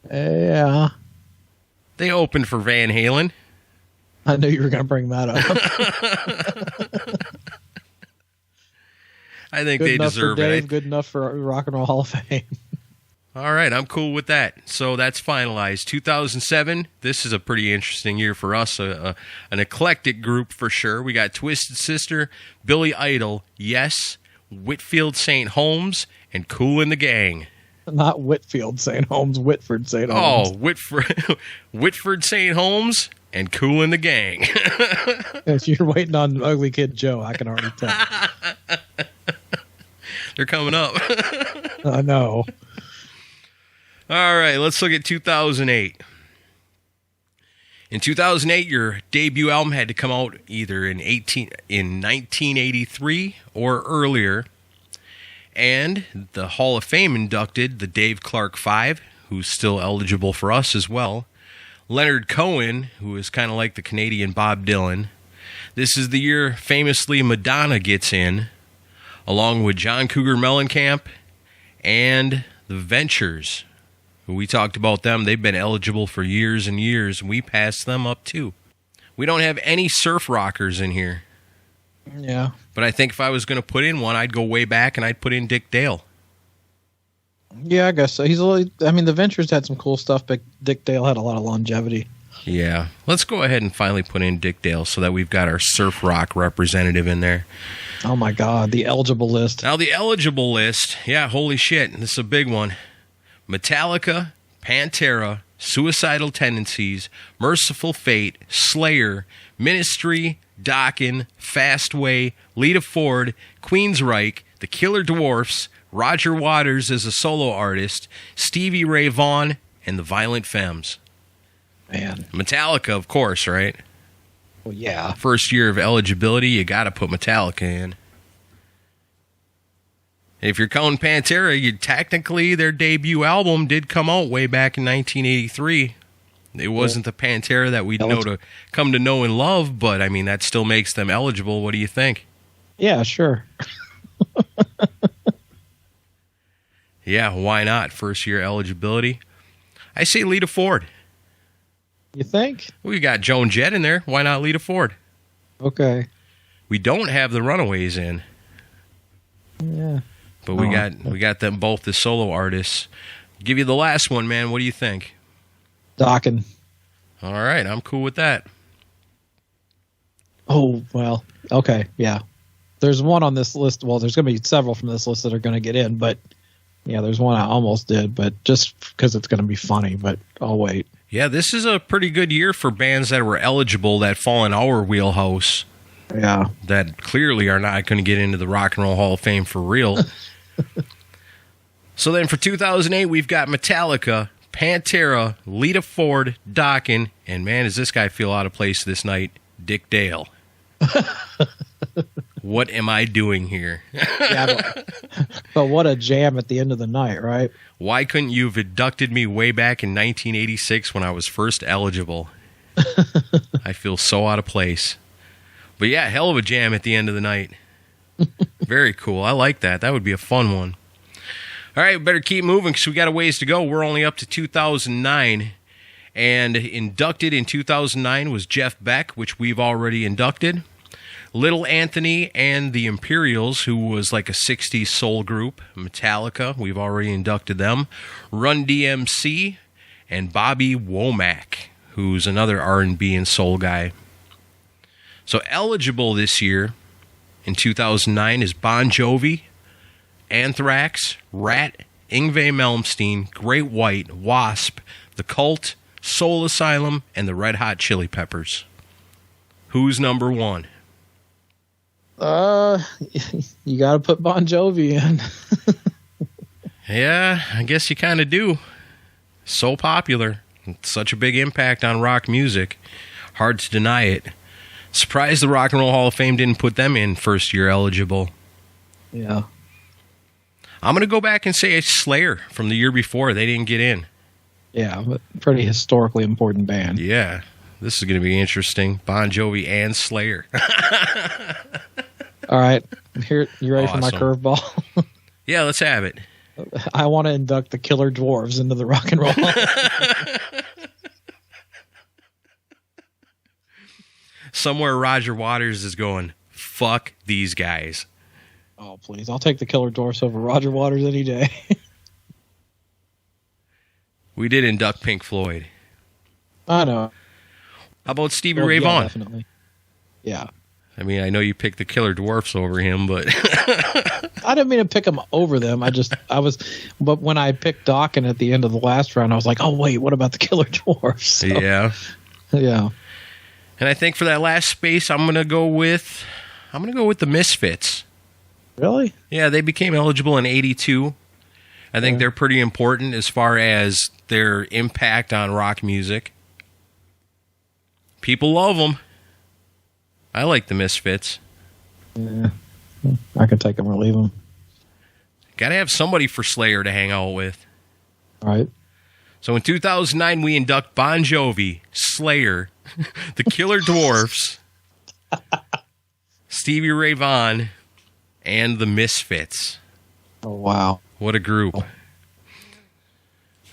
Speaker 3: Yeah.
Speaker 2: They opened for Van Halen.
Speaker 3: I knew you were going to bring that up.
Speaker 2: I think
Speaker 3: Good
Speaker 2: they
Speaker 3: enough
Speaker 2: deserve
Speaker 3: for Dave,
Speaker 2: it.
Speaker 3: Good enough for Rock and Roll Hall of Fame.
Speaker 2: All right, I'm cool with that. So that's finalized. 2007, this is a pretty interesting year for us, an eclectic group for sure. We got Twisted Sister, Billy Idol, Yes, Whitfield St. Holmes, and Kool and the Gang.
Speaker 3: Not Whitfield St. Holmes, Whitford St. Holmes.
Speaker 2: Oh, Whitford St. Holmes and Kool and the Gang.
Speaker 3: If you're waiting on Ugly Kid Joe, I can already tell.
Speaker 2: They're coming up.
Speaker 3: I know.
Speaker 2: All right, let's look at 2008. In 2008, your debut album had to come out either in 1983 or earlier. And the Hall of Fame inducted the Dave Clark Five, who's still eligible for us as well. Leonard Cohen, who is kind of like the Canadian Bob Dylan. This is the year famously Madonna gets in, along with John Cougar Mellencamp and the Ventures. We talked about them. They've been eligible for years and years, and we passed them up too. We don't have any surf rockers in here.
Speaker 3: Yeah.
Speaker 2: But I think if I was going to put in one, I'd go way back and I'd put in Dick Dale.
Speaker 3: Yeah, I guess so. The Ventures had some cool stuff, but Dick Dale had a lot of longevity.
Speaker 2: Yeah. Let's go ahead and finally put in Dick Dale so that we've got our surf rock representative in there.
Speaker 3: Oh my God, the eligible list.
Speaker 2: Now the eligible list, yeah, holy shit, this is a big one. Metallica, Pantera, Suicidal Tendencies, Merciful Fate, Slayer, Ministry, Dokken, Fastway, Lita Ford, Queensryche, The Killer Dwarfs, Roger Waters as a solo artist, Stevie Ray Vaughan, and the Violent Femmes.
Speaker 3: Man.
Speaker 2: Metallica, of course, right?
Speaker 3: Well, yeah.
Speaker 2: First year of eligibility, you got to put Metallica in. If you're counting Pantera, technically their debut album did come out way back in 1983. It wasn't the Pantera that we come to know and love, but I mean that still makes them eligible. What do you think?
Speaker 3: Yeah, sure.
Speaker 2: Yeah, why not? First year eligibility. I say Lita Ford.
Speaker 3: You think?
Speaker 2: We got Joan Jett in there. Why not Lita Ford?
Speaker 3: Okay.
Speaker 2: We don't have the Runaways in.
Speaker 3: Yeah.
Speaker 2: But we got them both as solo artists. Give you the last one, man. What do you think?
Speaker 3: Dokken.
Speaker 2: All right, I'm cool with that.
Speaker 3: Oh, well, okay, yeah. There's one on this list. Well, there's going to be several from this list that are going to get in, but yeah, there's one I almost did, but just because it's going to be funny, but I'll wait.
Speaker 2: Yeah, this is a pretty good year for bands that were eligible that fall in our wheelhouse.
Speaker 3: Yeah. That
Speaker 2: clearly are not going to get into the Rock and Roll Hall of Fame for real. So then for 2008, we've got Metallica, Pantera, Lita Ford, Dokken, and man, does this guy feel out of place this night, Dick Dale. What am I doing here?
Speaker 3: Yeah, but what a jam at the end of the night, right?
Speaker 2: Why couldn't you have inducted me way back in 1986 when I was first eligible? I feel so out of place. But yeah, hell of a jam at the end of the night. Very cool. I like that. That would be a fun one. All right, we better keep moving because we got a ways to go. We're only up to 2009. And inducted in 2009 was Jeff Beck, which we've already inducted. Little Anthony and the Imperials, who was like a 60s soul group. Metallica, we've already inducted them. Run DMC, and Bobby Womack, who's another R&B and soul guy. So eligible this year in 2009 is Bon Jovi, Anthrax, Rat, Yngwie Malmsteen, Great White, Wasp, The Cult, Soul Asylum, and the Red Hot Chili Peppers. Who's number one?
Speaker 3: You got to put Bon Jovi in.
Speaker 2: Yeah, I guess you kind of do. So popular. Such a big impact on rock music. Hard to deny it. Surprised the Rock and Roll Hall of Fame didn't put them in first year eligible.
Speaker 3: Yeah.
Speaker 2: I'm going to go back and say Slayer from the year before. They didn't get in.
Speaker 3: Yeah, but pretty historically important band.
Speaker 2: Yeah. This is going to be interesting. Bon Jovi and Slayer.
Speaker 3: All right. Here, you ready for my
Speaker 2: Awesome.
Speaker 3: curveball?
Speaker 2: Yeah, let's have it.
Speaker 3: I want to induct the Killer Dwarves into the Rock and Roll Hall.
Speaker 2: Somewhere Roger Waters is going, fuck these guys.
Speaker 3: Oh, please. I'll take the Killer Dwarfs over Roger Waters any day.
Speaker 2: We did induct Pink Floyd.
Speaker 3: I know.
Speaker 2: How about Stevie
Speaker 3: Oh,
Speaker 2: Ray
Speaker 3: yeah,
Speaker 2: Vaughan?
Speaker 3: definitely. Yeah.
Speaker 2: I mean, I know you picked the Killer Dwarfs over him, but
Speaker 3: I didn't mean to pick them over them. But when I picked Dawkins at the end of the last round, I was like, oh, wait, what about the Killer Dwarfs? So,
Speaker 2: yeah.
Speaker 3: Yeah.
Speaker 2: And I think for that last space, I'm gonna go with the Misfits.
Speaker 3: Really?
Speaker 2: Yeah, they became eligible in '82. I think they're pretty important as far as their impact on rock music. People love them. I like the Misfits.
Speaker 3: Yeah. I could take them or leave them.
Speaker 2: Got to have somebody for Slayer to hang out with.
Speaker 3: All right.
Speaker 2: So in 2009, we induct Bon Jovi, Slayer, the Killer Dwarfs, Stevie Ray Vaughan, and the Misfits.
Speaker 3: Oh, wow.
Speaker 2: What a group. All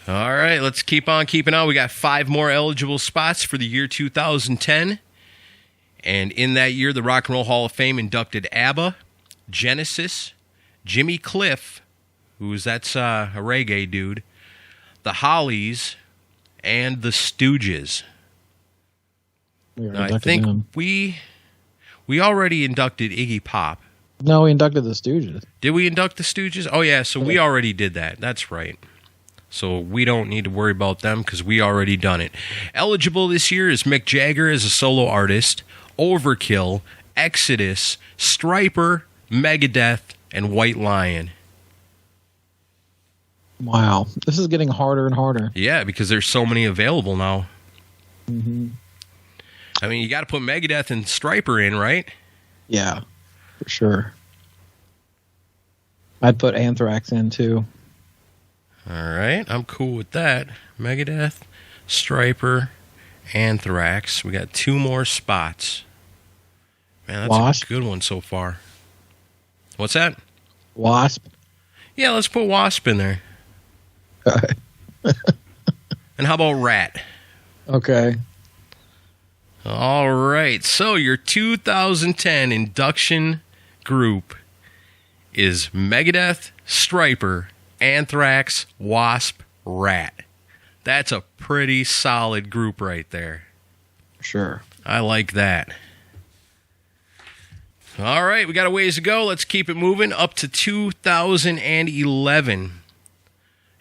Speaker 2: right, let's keep on keeping on. We got 5 more eligible spots for the year 2010. And in that year, the Rock and Roll Hall of Fame inducted ABBA, Genesis, Jimmy Cliff, that's a reggae dude, the Hollies, and the Stooges. Now, I think we already inducted Iggy Pop.
Speaker 3: No, we inducted the Stooges.
Speaker 2: Did we induct the Stooges? Oh, yeah, so we already did that. That's right. So we don't need to worry about them because we already done it. Eligible this year is Mick Jagger as a solo artist, Overkill, Exodus, Stryper, Megadeth, and White Lion.
Speaker 3: Wow. This is getting harder and harder.
Speaker 2: Yeah, because there's so many available now.
Speaker 3: Mm-hmm.
Speaker 2: I mean, you got to put Megadeth and Stryper in, right?
Speaker 3: Yeah, for sure. I'd put Anthrax in, too.
Speaker 2: All right, I'm cool with that. Megadeth, Stryper, Anthrax. We got 2 more spots. Man, that's
Speaker 3: Wasp?
Speaker 2: a good one so far. What's that?
Speaker 3: Wasp.
Speaker 2: Yeah, let's put Wasp in there. And how about Rat?
Speaker 3: Okay.
Speaker 2: All right, so your 2010 induction group is Megadeth, Stryper, Anthrax, Wasp, Rat. That's a pretty solid group right there.
Speaker 3: Sure.
Speaker 2: I like that. All right, we got a ways to go. Let's keep it moving up to 2011.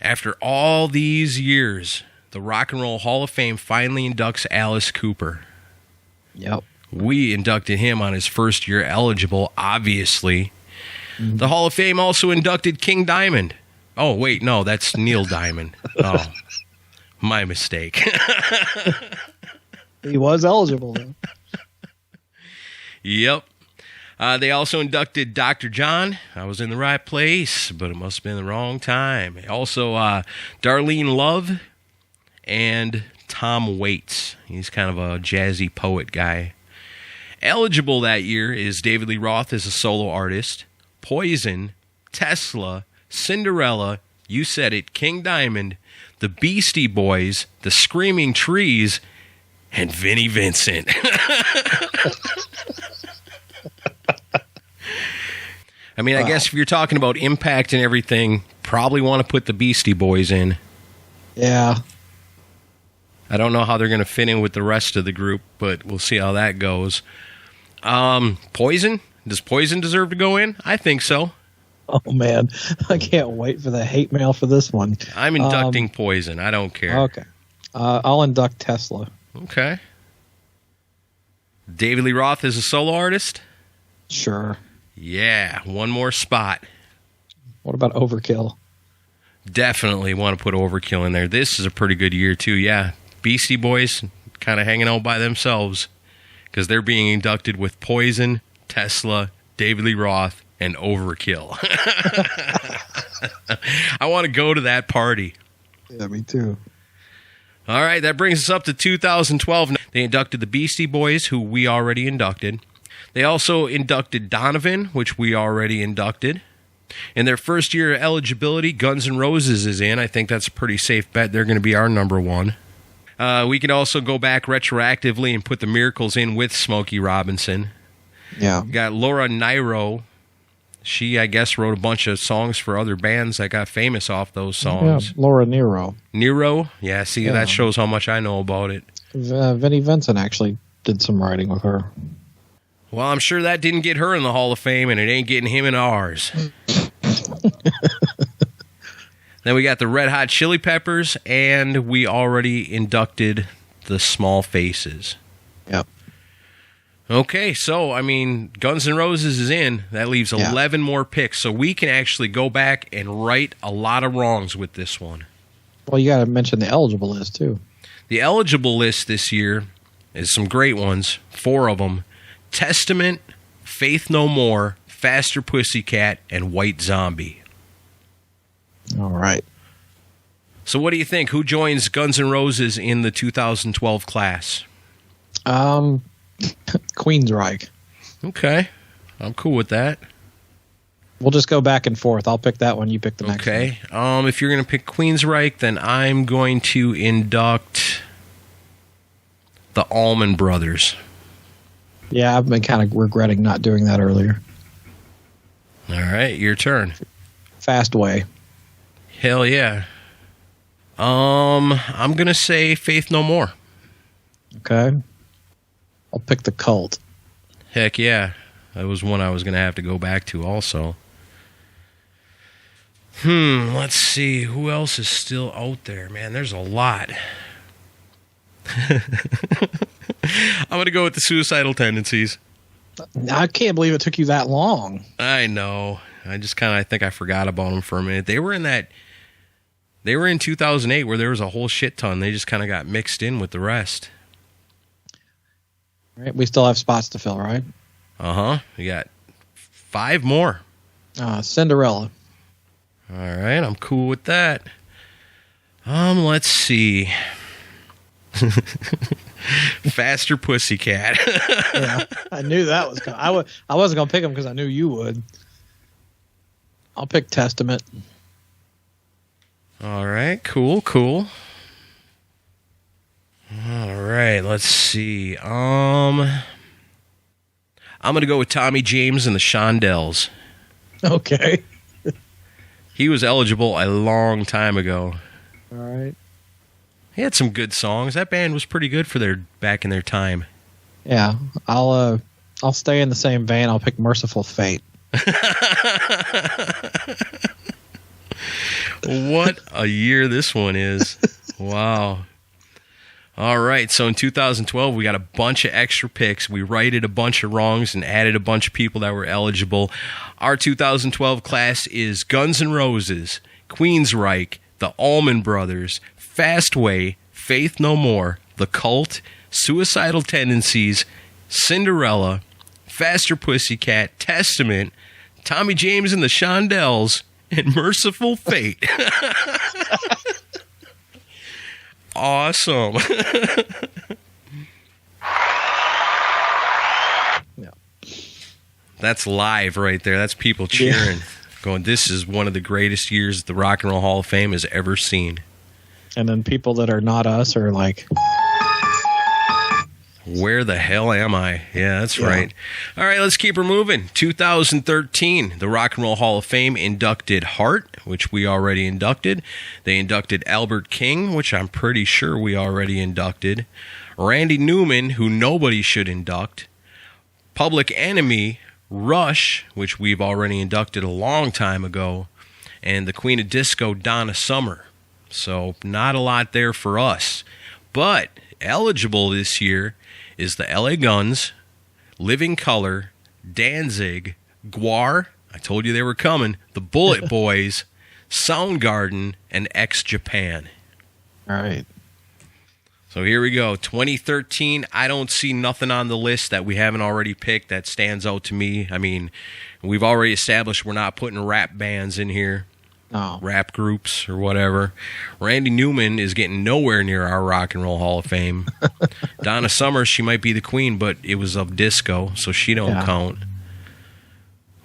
Speaker 2: After all these years, the Rock and Roll Hall of Fame finally inducts Alice Cooper.
Speaker 3: Yep.
Speaker 2: We inducted him on his first year eligible, obviously. Mm-hmm. The Hall of Fame also inducted King Diamond. Oh, wait, no, that's Neil Diamond. Oh, my mistake.
Speaker 3: He was eligible, though.
Speaker 2: Yep. They also inducted Dr. John. I was in the right place, but it must have been the wrong time. Also, Darlene Love and Tom Waits. He's kind of a jazzy poet guy. Eligible that year is David Lee Roth as a solo artist, Poison, Tesla, Cinderella, you said it, King Diamond, the Beastie Boys, the Screaming Trees, and Vinnie Vincent. I mean, I guess if you're talking about impact and everything, probably want to put the Beastie Boys in.
Speaker 3: Yeah.
Speaker 2: I don't know how they're going to fit in with the rest of the group, but we'll see how that goes. Poison? Does Poison deserve to go in? I think so.
Speaker 3: Oh, man. I can't wait for the hate mail for this one.
Speaker 2: I'm inducting Poison. I don't care.
Speaker 3: Okay. I'll induct Tesla.
Speaker 2: Okay. David Lee Roth is a solo artist?
Speaker 3: Sure.
Speaker 2: Yeah, one more spot.
Speaker 3: What about Overkill?
Speaker 2: Definitely want to put Overkill in there. This is a pretty good year, too. Yeah, Beastie Boys kind of hanging out by themselves because they're being inducted with Poison, Tesla, David Lee Roth, and Overkill. I want to go to that party.
Speaker 3: Yeah, me too.
Speaker 2: All right, that brings us up to 2012. They inducted the Beastie Boys, who we already inducted. They also inducted Donovan, which we already inducted. In their first year of eligibility, Guns N' Roses is in. I think that's a pretty safe bet. They're going to be our number one. We can also go back retroactively and put the Miracles in with Smokey Robinson.
Speaker 3: Yeah.
Speaker 2: We got Laura Nyro. She, I guess, wrote a bunch of songs for other bands that got famous off those songs.
Speaker 3: Yeah, Laura Nero.
Speaker 2: Nero? Yeah, see, that shows how much I know about it.
Speaker 3: Vinnie Vincent actually did some writing with her.
Speaker 2: Well, I'm sure that didn't get her in the Hall of Fame, and it ain't getting him in ours. Then we got the Red Hot Chili Peppers, and we already inducted the Small Faces.
Speaker 3: Yep.
Speaker 2: Okay, so, I mean, Guns N' Roses is in. That leaves 11 more picks, so we can actually go back and right a lot of wrongs with this one.
Speaker 3: Well, you got to mention the eligible list, too.
Speaker 2: The eligible list this year is some great ones, 4 of them. Testament, Faith No More, Faster Pussycat, and White Zombie.
Speaker 3: All right.
Speaker 2: So what do you think? Who joins Guns N' Roses in the 2012 class?
Speaker 3: Queensryche.
Speaker 2: Okay. I'm cool with that.
Speaker 3: We'll just go back and forth. I'll pick that one. You pick the next one.
Speaker 2: Okay. If you're going to pick Queensryche, then I'm going to induct the Allman Brothers.
Speaker 3: Yeah, I've been kind of regretting not doing that earlier.
Speaker 2: All right, your turn.
Speaker 3: Fast Way.
Speaker 2: Hell yeah. I'm going to say Faith No More.
Speaker 3: Okay. I'll pick the Cult.
Speaker 2: Heck yeah. That was one I was going to have to go back to also. Let's see. Who else is still out there? Man, there's a lot. I'm going to go with the Suicidal Tendencies.
Speaker 3: I can't believe it took you that long.
Speaker 2: I know. I just I think I forgot about them for a minute. They were in 2008 where there was a whole shit ton. They just kind of got mixed in with the rest.
Speaker 3: Right, we still have spots to fill, right?
Speaker 2: Uh-huh. We got 5 more.
Speaker 3: Cinderella.
Speaker 2: All right, I'm cool with that. Let's see. Faster Pussycat.
Speaker 3: Yeah, I knew that was coming. I wasn't going to pick them because I knew you would. I'll pick Testament.
Speaker 2: All right, cool. All right, let's see. I'm going to go with Tommy James and the Shondells.
Speaker 3: Okay.
Speaker 2: He was eligible a long time ago.
Speaker 3: All right.
Speaker 2: He had some good songs. That band was pretty good for back in their time.
Speaker 3: Yeah, I'll stay in the same vein. I'll pick Merciful Fate.
Speaker 2: What a year this one is. Wow. All right, so in 2012, we got a bunch of extra picks. We righted a bunch of wrongs and added a bunch of people that were eligible. Our 2012 class is Guns N' Roses, Queensryche, the Allman Brothers, Fastway, Faith No More, The Cult, Suicidal Tendencies, Cinderella, Faster Pussycat, Testament, Tommy James and the Shondells, and Merciful Fate. Awesome.
Speaker 3: Yeah.
Speaker 2: That's live right there. That's people cheering. Going, this is one of the greatest years the Rock and Roll Hall of Fame has ever seen.
Speaker 3: And then people that are not us are like,
Speaker 2: Where the hell am I? Yeah, that's right. All right, let's keep her moving. 2013, the Rock and Roll Hall of Fame inducted Hart, which we already inducted. They inducted Albert King, which I'm pretty sure we already inducted. Randy Newman, who nobody should induct. Public Enemy, Rush, which we've already inducted a long time ago. And the Queen of Disco, Donna Summer. So not a lot there for us. But eligible this year is the LA Guns, Living Color, Danzig, Gwar, I told you they were coming, the Bullet Boys, Soundgarden, and X-Japan.
Speaker 3: All right.
Speaker 2: So here we go. 2013, I don't see nothing on the list that we haven't already picked that stands out to me. I mean, we've already established we're not putting rap bands in here.
Speaker 3: No.
Speaker 2: Rap groups or whatever. Randy Newman is getting nowhere near our Rock and Roll Hall of Fame. Donna Summer, she might be the queen, but it was of disco, so she don't count.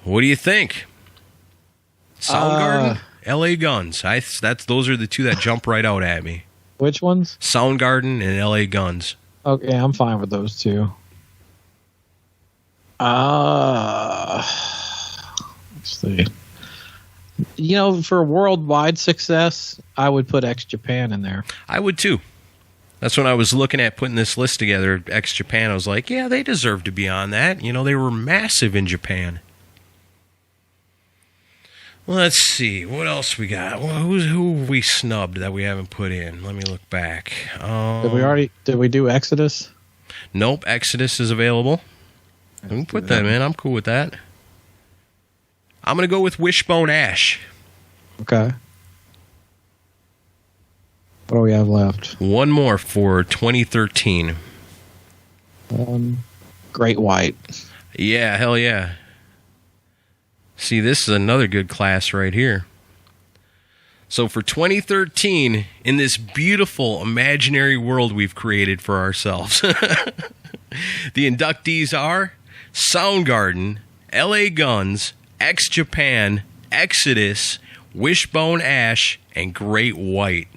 Speaker 2: What do you think? Soundgarden, LA Guns. Those are the two that jump right out at me.
Speaker 3: Which ones?
Speaker 2: Soundgarden and LA Guns.
Speaker 3: Okay, I'm fine with those two. Let's see. You know, for worldwide success, I would put X-Japan in there.
Speaker 2: I would too. That's when I was looking at putting this list together, X-Japan. I was like, yeah, they deserve to be on that. You know, they were massive in Japan. Let's see. What else we got? Well, who have we snubbed that we haven't put in? Let me look back.
Speaker 3: Did we do Exodus?
Speaker 2: Nope. Exodus is available. We can put them in. I'm cool with that. I'm going to go with Wishbone Ash.
Speaker 3: Okay. What do we have left?
Speaker 2: One more for 2013.
Speaker 3: Great White.
Speaker 2: Yeah, hell yeah. See, this is another good class right here. So for 2013, in this beautiful imaginary world we've created for ourselves, the inductees are Soundgarden, LA Guns, X-Japan, Exodus, Wishbone Ash, and Great White.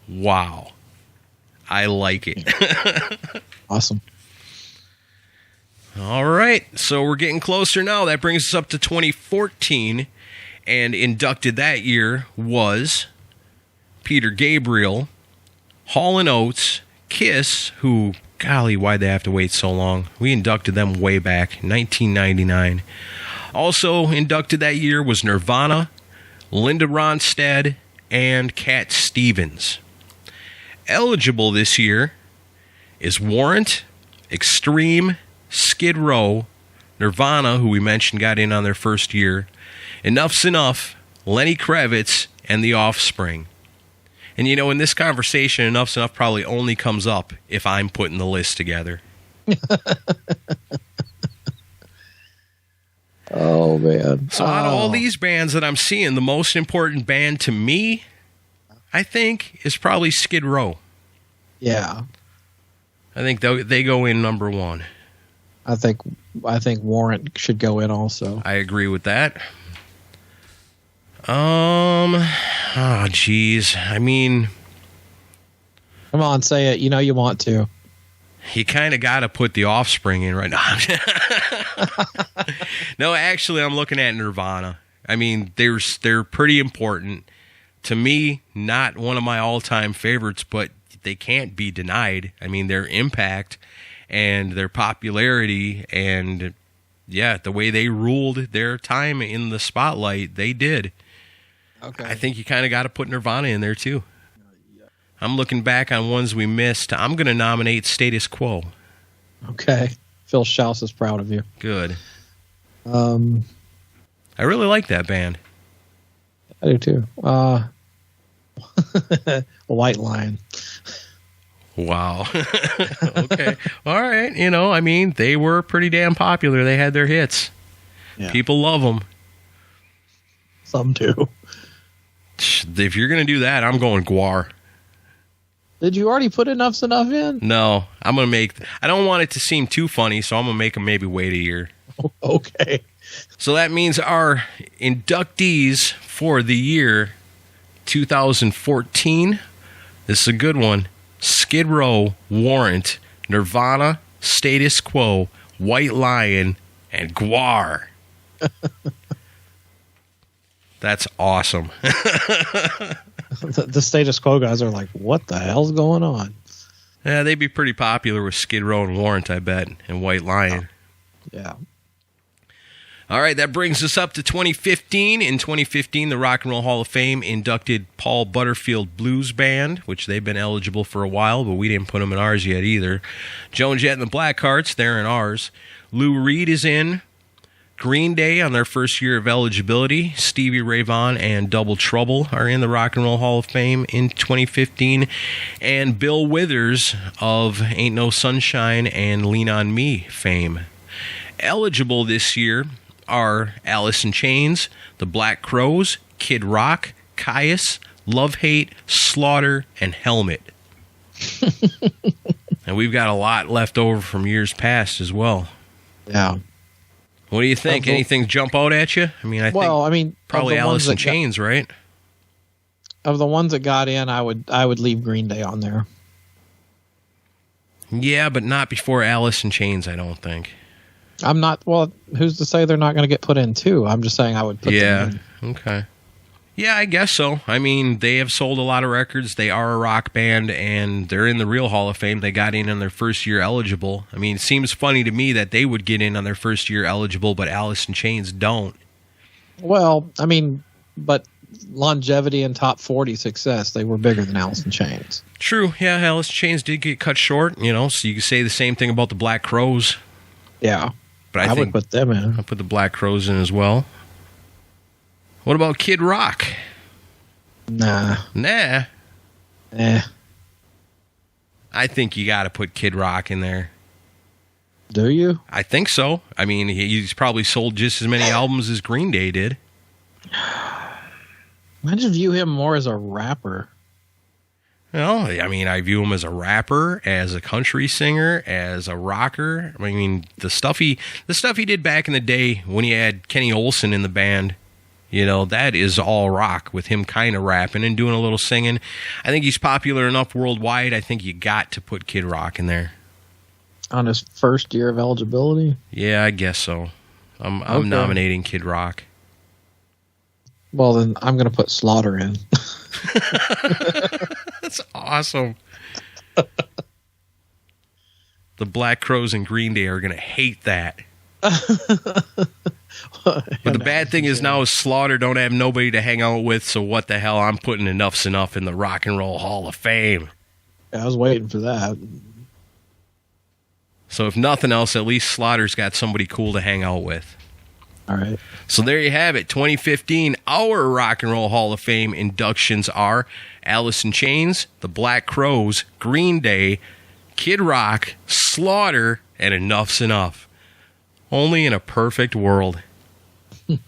Speaker 2: Wow. I like it.
Speaker 3: Awesome.
Speaker 2: All right, so we're getting closer now. That brings us up to 2014, and inducted that year was Peter Gabriel, Hall & Oates, Kiss, who, golly, why'd they have to wait so long? We inducted them way back, 1999. Also inducted that year was Nirvana, Linda Ronstadt, and Cat Stevens. Eligible this year is Warrant, Extreme, Skid Row, Nirvana, who we mentioned got in on their first year, Enough's Enough, Lenny Kravitz, and The Offspring. And you know, in this conversation, Enough's Enough probably only comes up if I'm putting the list together.
Speaker 3: Oh, man.
Speaker 2: So out of all these bands that I'm seeing, the most important band to me, I think, is probably Skid Row.
Speaker 3: Yeah.
Speaker 2: I think they go in number one.
Speaker 3: I think Warrant should go in also.
Speaker 2: I agree with that. Geez. I mean,
Speaker 3: come on, say it. You know you want to.
Speaker 2: You kind of got to put The Offspring in right now. No, actually, I'm looking at Nirvana. I mean, they're pretty important. To me, not one of my all-time favorites, but they can't be denied. I mean, their impact and their popularity and, yeah, the way they ruled their time in the spotlight, they did. Okay. I think you kind of got to put Nirvana in there, too. I'm looking back on ones we missed. I'm going to nominate Status Quo.
Speaker 3: Okay. Phil Schaus is proud of you.
Speaker 2: Good. I really like that band.
Speaker 3: I do, too. White Lion.
Speaker 2: Wow. Okay. All right. You know, I mean, they were pretty damn popular. They had their hits. Yeah. People love them.
Speaker 3: Some do.
Speaker 2: If you're going to do that, I'm going Gwar.
Speaker 3: Did you already put Enough's Enough in?
Speaker 2: No. I'm going to make... I don't want it to seem too funny, so I'm going to make them maybe wait a year.
Speaker 3: Okay.
Speaker 2: So that means our inductees for the year 2014, this is a good one, Skid Row, Warrant, Nirvana, Status Quo, White Lion, and Guar. That's awesome.
Speaker 3: The Status Quo guys are like, what the hell's going on?
Speaker 2: Yeah, they'd be pretty popular with Skid Row and Warrant, I bet, and White Lion.
Speaker 3: Yeah.
Speaker 2: All right, that brings us up to 2015. In 2015, the Rock and Roll Hall of Fame inducted Paul Butterfield Blues Band, which they've been eligible for a while, but we didn't put them in ours yet either. Joan Jett and the Blackhearts, they're in ours. Lou Reed is in. Green Day on their first year of eligibility. Stevie Ray Vaughan and Double Trouble are in the Rock and Roll Hall of Fame in 2015. And Bill Withers of Ain't No Sunshine and Lean On Me fame. Eligible this year are Alice in Chains, The Black Crowes, Kid Rock, Caius, Love Hate, Slaughter, and Helmet. And we've got a lot left over from years past as well.
Speaker 3: Yeah.
Speaker 2: What do you think? Anything jump out at you? I mean, I think probably Alice in Chains, right?
Speaker 3: Of the ones that got in, I would leave Green Day on there.
Speaker 2: Yeah, but not before Alice in Chains, I don't think.
Speaker 3: I'm not. Well, who's to say they're not going to get put in too? I'm just saying I would put them in.
Speaker 2: Okay. Yeah, I guess so. I mean, they have sold a lot of records. They are a rock band, and they're in the real Hall of Fame. They got in on their first year eligible. I mean, it seems funny to me that they would get in on their first year eligible, but Alice in Chains don't.
Speaker 3: Well, I mean, but longevity and top 40 success, they were bigger than Alice in Chains.
Speaker 2: True. Yeah, Alice in Chains did get cut short, so you can say the same thing about the Black Crowes.
Speaker 3: Yeah.
Speaker 2: But I
Speaker 3: would put them in.
Speaker 2: I'll put the Black Crowes in as well. What about Kid Rock?
Speaker 3: Nah.
Speaker 2: I think you got to put Kid Rock in there.
Speaker 3: Do you?
Speaker 2: I think so. I mean, he's probably sold just as many albums as Green Day did.
Speaker 3: I just view him more as a rapper.
Speaker 2: Well, I mean, I view him as a rapper, as a country singer, as a rocker. I mean, the stuff he did back in the day when he had Kenny Olson in the band, that is all rock with him kind of rapping and doing a little singing. I think he's popular enough worldwide. I think you got to put Kid Rock in there.
Speaker 3: On his first year of eligibility?
Speaker 2: Yeah, I guess so. I'm nominating Kid Rock.
Speaker 3: Well, then I'm going to put Slaughter in.
Speaker 2: That's awesome. The Black Crowes and Green Day are going to hate that. But the bad thing is now Slaughter don't have nobody to hang out with, so what the hell? I'm putting Enough's Enough in the Rock and Roll Hall of Fame.
Speaker 3: I was waiting for that.
Speaker 2: So if nothing else, at least Slaughter's got somebody cool to hang out with.
Speaker 3: All right.
Speaker 2: So there you have it. 2015, our Rock and Roll Hall of Fame inductions are Alice in Chains, The Black Crowes, Green Day, Kid Rock, Slaughter, and Enough's Enough. Only in a perfect world. All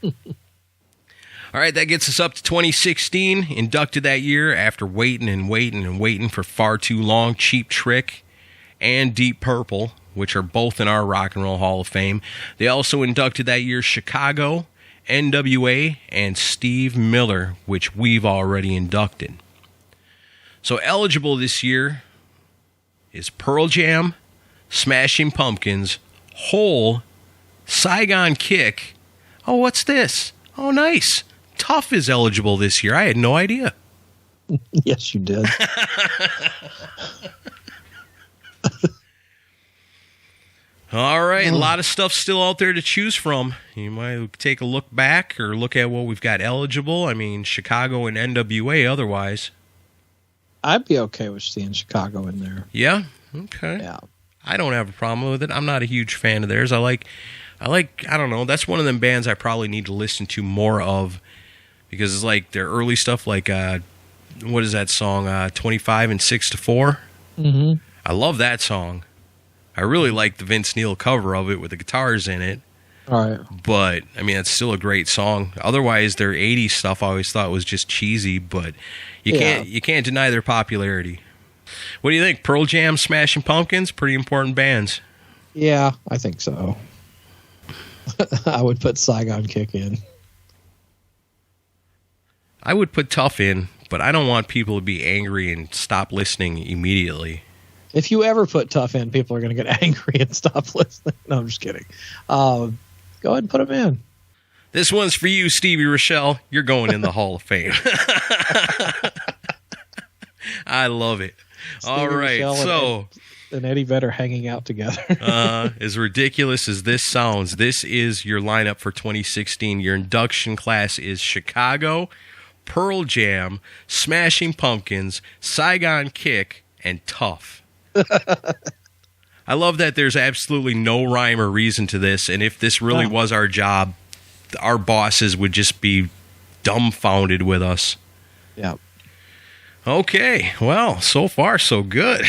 Speaker 2: right, that gets us up to 2016. Inducted that year after waiting for far too long. Cheap Trick and Deep Purple, which are both in our Rock and Roll Hall of Fame. They also inducted that year Chicago, NWA, and Steve Miller, which we've already inducted. So eligible this year is Pearl Jam, Smashing Pumpkins, Hole, Saigon Kick. Oh, what's this? Oh, nice. Tough is eligible this year. I had no idea.
Speaker 3: Yes, you did.
Speaker 2: All right, a lot of stuff still out there to choose from. You might take a look back or look at what we've got eligible. I mean, Chicago and NWA otherwise.
Speaker 3: I'd be okay with seeing Chicago in there.
Speaker 2: Yeah? Okay.
Speaker 3: Yeah.
Speaker 2: I don't have a problem with it. I'm not a huge fan of theirs. I like, I don't know, that's one of them bands I probably need to listen to more of because it's like their early stuff, like, what is that song, 25 and 6 to 4?
Speaker 3: Mm-hmm.
Speaker 2: I love that song. I really like the Vince Neil cover of it with the guitars in it.
Speaker 3: All right.
Speaker 2: But, I mean, it's still a great song. Otherwise, their 80s stuff I always thought was just cheesy, but you can't deny their popularity. What do you think? Pearl Jam, Smashing Pumpkins, pretty important bands.
Speaker 3: Yeah, I think so. I would put Saigon Kick in.
Speaker 2: I would put Tough in, but I don't want people to be angry and stop listening immediately.
Speaker 3: If you ever put Tough in, people are going to get angry and stop listening. No, I'm just kidding. Go ahead and put them in.
Speaker 2: This one's for you, Stevie Rochelle. You're going in the Hall of Fame. I love it.
Speaker 3: Stevie
Speaker 2: All right,
Speaker 3: Rochelle
Speaker 2: so
Speaker 3: and Eddie Vedder hanging out together.
Speaker 2: as ridiculous as this sounds, this is your lineup for 2016. Your induction class is Chicago, Pearl Jam, Smashing Pumpkins, Saigon Kick, and Tough. I love that there's absolutely no rhyme or reason to this, and if this really was our job, our bosses would just be dumbfounded with us.
Speaker 3: Yeah.
Speaker 2: Okay, well, so far so good.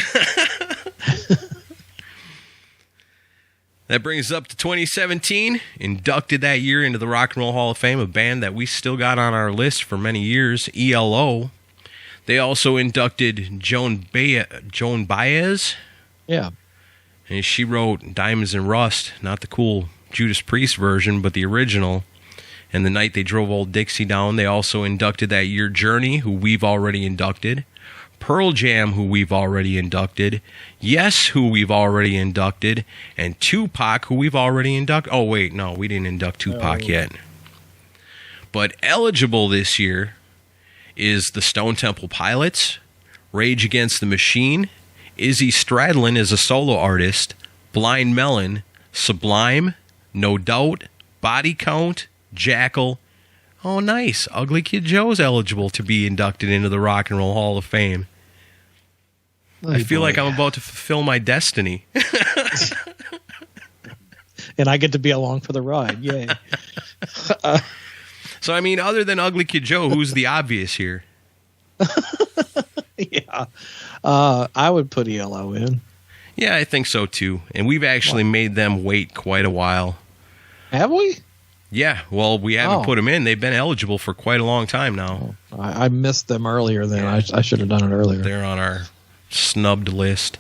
Speaker 2: That brings us up to 2017, inducted that year into the Rock and Roll Hall of Fame, a band that we still got on our list for many years, ELO. They also inducted Joan Baez.
Speaker 3: Yeah.
Speaker 2: And she wrote Diamonds and Rust, not the cool Judas Priest version, but the original. And The Night They Drove Old Dixie Down. They also inducted that year Journey, who we've already inducted. Pearl Jam, who we've already inducted. Yes, who we've already inducted. And Tupac, who we've already inducted. Oh, wait, no, we didn't induct Tupac yet. But eligible this year is the Stone Temple Pilots, Rage Against the Machine, Izzy Stradlin as a solo artist, Blind Melon, Sublime, No Doubt, Body Count, Jackal. Oh, nice. Ugly Kid Joe's eligible to be inducted into the Rock and Roll Hall of Fame. I feel like I'm about to fulfill my destiny.
Speaker 3: And I get to be along for the ride. Yay.
Speaker 2: So, I mean, other than Ugly Kid Joe, who's the obvious here?
Speaker 3: Yeah. I would put ELO in.
Speaker 2: Yeah, I think so, too. And we've actually made them wait quite a while.
Speaker 3: Have we?
Speaker 2: Yeah, well, we haven't put them in. They've been eligible for quite a long time now.
Speaker 3: I missed them earlier then. Yeah. I should have done it earlier.
Speaker 2: They're on our snubbed list.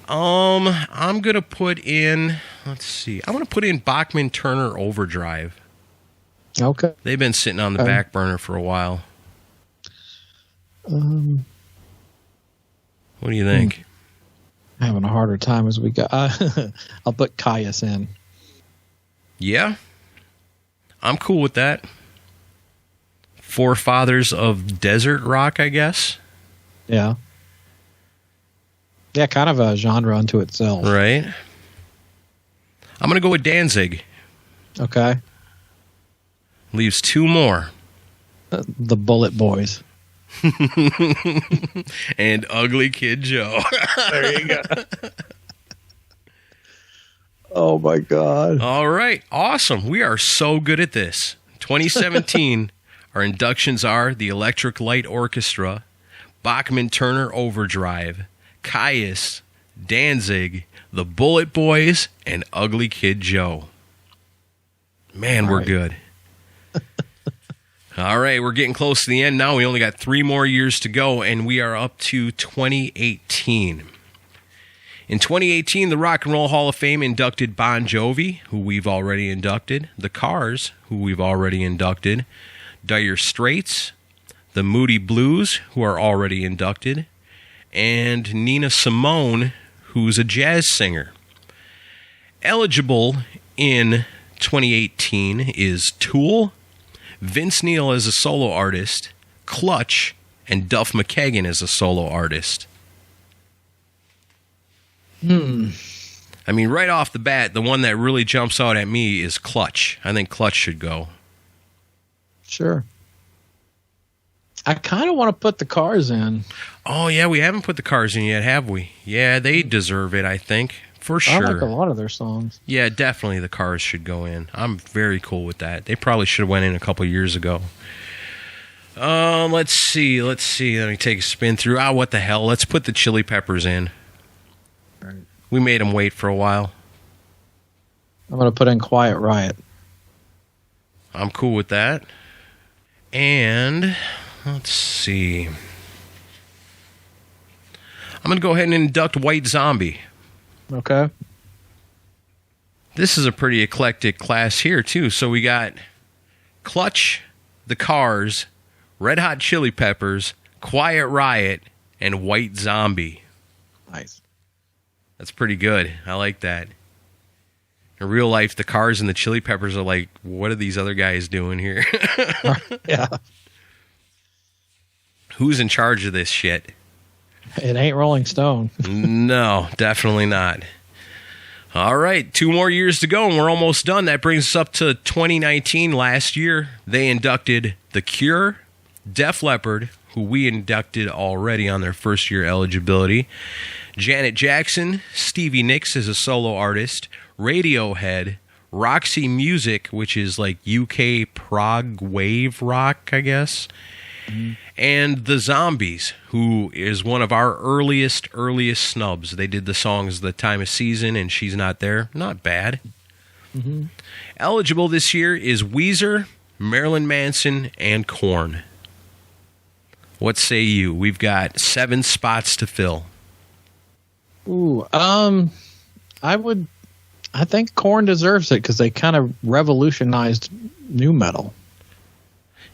Speaker 2: I'm going to put in, let's see. I'm going to put in Bachman Turner Overdrive.
Speaker 3: Okay.
Speaker 2: They've been sitting on the back burner for a while. What do you think?
Speaker 3: Having a harder time as we go. I'll put Caius in.
Speaker 2: Yeah. I'm cool with that. Forefathers of desert rock, I guess.
Speaker 3: Yeah. Yeah, kind of a genre unto itself.
Speaker 2: Right. I'm going to go with Danzig.
Speaker 3: Okay.
Speaker 2: Leaves two more.
Speaker 3: The Bullet Boys.
Speaker 2: And Ugly Kid Joe.
Speaker 3: There you go. Oh, my God.
Speaker 2: All right. Awesome. We are so good at this. 2017, our inductions are the Electric Light Orchestra, Bachman Turner Overdrive, Caius, Danzig, the Bullet Boys, and Ugly Kid Joe. Man, we're good. All right, we're getting close to the end now. We only got 3 more years to go, and we are up to 2018. In 2018, the Rock and Roll Hall of Fame inducted Bon Jovi, who we've already inducted, The Cars, who we've already inducted, Dire Straits, the Moody Blues, who are already inducted, and Nina Simone, who's a jazz singer. Eligible in 2018 is Tool, Vince Neil as a solo artist, Clutch, and Duff McKagan as a solo artist. I mean, right off the bat, the one that really jumps out at me is Clutch. I think Clutch should go.
Speaker 3: Sure. I kind of want to put the Cars in.
Speaker 2: Oh, yeah, we haven't put the Cars in yet, have we? Yeah, they deserve it, I think, for sure.
Speaker 3: I like a lot of their songs.
Speaker 2: Yeah, definitely the Cars should go in. I'm very cool with that. They probably should have went in a couple years ago. Let's see. Let me take a spin through. What the hell? Let's put the Chili Peppers in.
Speaker 3: Right.
Speaker 2: We made them wait for a while.
Speaker 3: I'm going to put in Quiet Riot.
Speaker 2: I'm cool with that. And let's see. I'm going to go ahead and induct White Zombie.
Speaker 3: Okay.
Speaker 2: This is a pretty eclectic class here, too. So we got Clutch, The Cars, Red Hot Chili Peppers, Quiet Riot, and White Zombie.
Speaker 3: Nice.
Speaker 2: That's pretty good. I like that. In real life, the Cars and the Chili Peppers are like, what are these other guys doing here?
Speaker 3: Yeah.
Speaker 2: Who's in charge of this shit?
Speaker 3: It ain't Rolling Stone.
Speaker 2: No, definitely not. All right, 2 more years to go, and we're almost done. That brings us up to 2019. Last year, they inducted The Cure, Def Leppard, who we inducted already on their first-year eligibility, Janet Jackson, Stevie Nicks as a solo artist, Radiohead, Roxy Music, which is like UK prog wave rock, I guess, and The Zombies, who is one of our earliest snubs. They did the songs The Time of Season and She's Not There. Not bad.
Speaker 3: Mm-hmm.
Speaker 2: Eligible this year is Weezer, Marilyn Manson, and Korn. What say you? We've got 7 spots to fill.
Speaker 3: Ooh, I think Korn deserves it because they kind of revolutionized nu metal.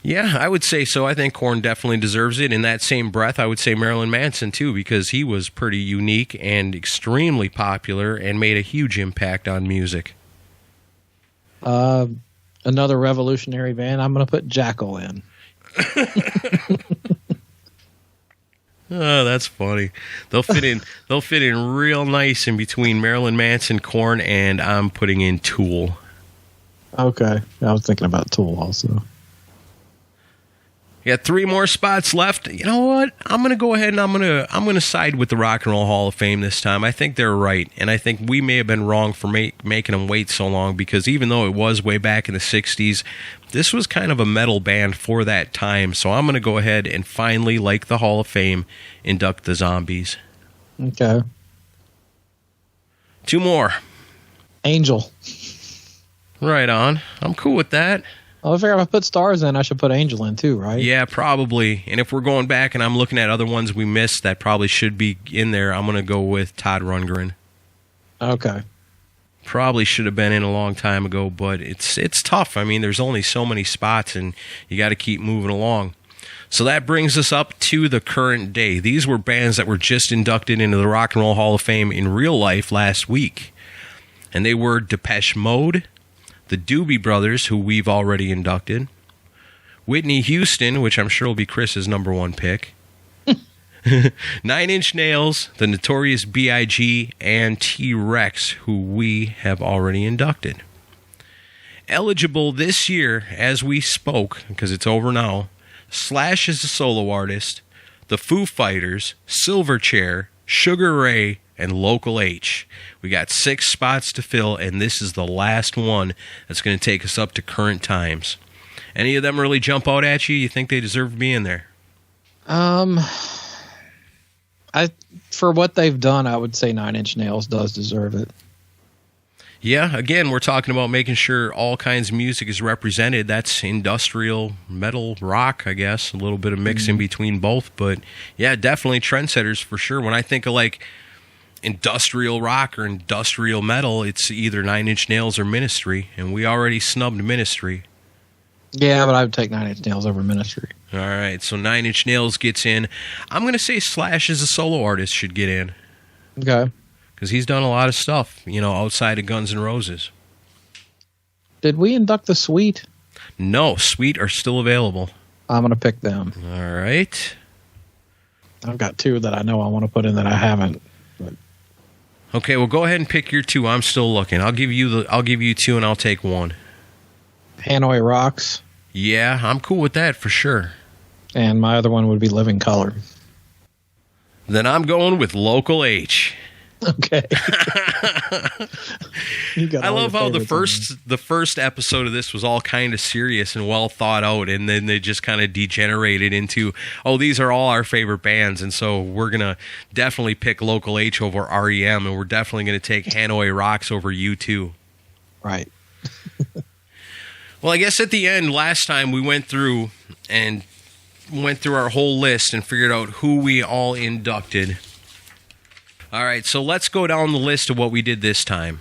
Speaker 2: Yeah, I would say so. I think Korn definitely deserves it. In that same breath, I would say Marilyn Manson, too, because he was pretty unique and extremely popular and made a huge impact on music.
Speaker 3: Another revolutionary band, I'm going to put Jackal in.
Speaker 2: Oh, that's funny. They'll fit in real nice in between Marilyn Manson, Korn, and I'm putting in Tool.
Speaker 3: Okay. I was thinking about Tool also.
Speaker 2: We got 3 more spots left. You know what? I'm going to go ahead and I'm going to side with the Rock and Roll Hall of Fame this time. I think they're right, and I think we may have been wrong for making them wait so long, because even though it was way back in the 60s, this was kind of a metal band for that time. So I'm going to go ahead and finally, like the Hall of Fame, induct the Zombies.
Speaker 3: Okay.
Speaker 2: 2 more.
Speaker 3: Angel.
Speaker 2: Right on. I'm cool with that.
Speaker 3: Well, I figure if I put Stars in, I should put Angel in too, right?
Speaker 2: Yeah, probably. And if we're going back and I'm looking at other ones we missed that probably should be in there, I'm going to go with Todd Rundgren.
Speaker 3: Okay.
Speaker 2: Probably should have been in a long time ago, but it's tough. I mean, there's only so many spots, and you got to keep moving along. So that brings us up to the current day. These were bands that were just inducted into the Rock and Roll Hall of Fame in real life last week. And they were Depeche Mode, the Doobie Brothers, who we've already inducted, Whitney Houston, which I'm sure will be Chris's number 1 pick, 9 Inch Nails, the Notorious B.I.G., and T-Rex, who we have already inducted. Eligible this year, as we spoke, because it's over now, Slash is a solo artist, the Foo Fighters, Silverchair, Sugar Ray, and Local H. We got 6 spots to fill, and this is the last one that's going to take us up to current times. Any of them really jump out at you? You think they deserve to be in there?
Speaker 3: For what they've done, I would say 9 Inch Nails does deserve it.
Speaker 2: Yeah, again, we're talking about making sure all kinds of music is represented. That's industrial, metal, rock, I guess. A little bit of mix in between both. But, yeah, definitely trendsetters for sure. When I think of, like, industrial rock or industrial metal, it's either 9 Inch Nails or Ministry. And we already snubbed Ministry.
Speaker 3: Yeah, but I would take 9 Inch Nails over Ministry.
Speaker 2: All right, so 9 Inch Nails gets in. I'm going to say Slash as a solo artist should get in.
Speaker 3: Okay.
Speaker 2: Because he's done a lot of stuff, outside of Guns N' Roses.
Speaker 3: Did we induct the Sweet?
Speaker 2: No, Sweet are still available.
Speaker 3: I'm going to pick them.
Speaker 2: All right.
Speaker 3: I've got 2 that I know I want to put in that I haven't. But.
Speaker 2: Okay, well, go ahead and pick your 2. I'm still looking. I'll give you 2, and I'll take 1.
Speaker 3: Hanoi Rocks.
Speaker 2: Yeah, I'm cool with that for sure.
Speaker 3: And my other one would be Living Color.
Speaker 2: Then I'm going with Local H.
Speaker 3: Okay.
Speaker 2: I love how the first episode of this was all kind of serious and well thought out, and then they just kind of degenerated into, these are all our favorite bands, and so we're going to definitely pick Local H over REM, and we're definitely going to take Hanoi Rocks over U2.
Speaker 3: Right.
Speaker 2: Well, I guess at the end, last time we went through our whole list and figured out who we all inducted. All right, so let's go down the list of what we did this time.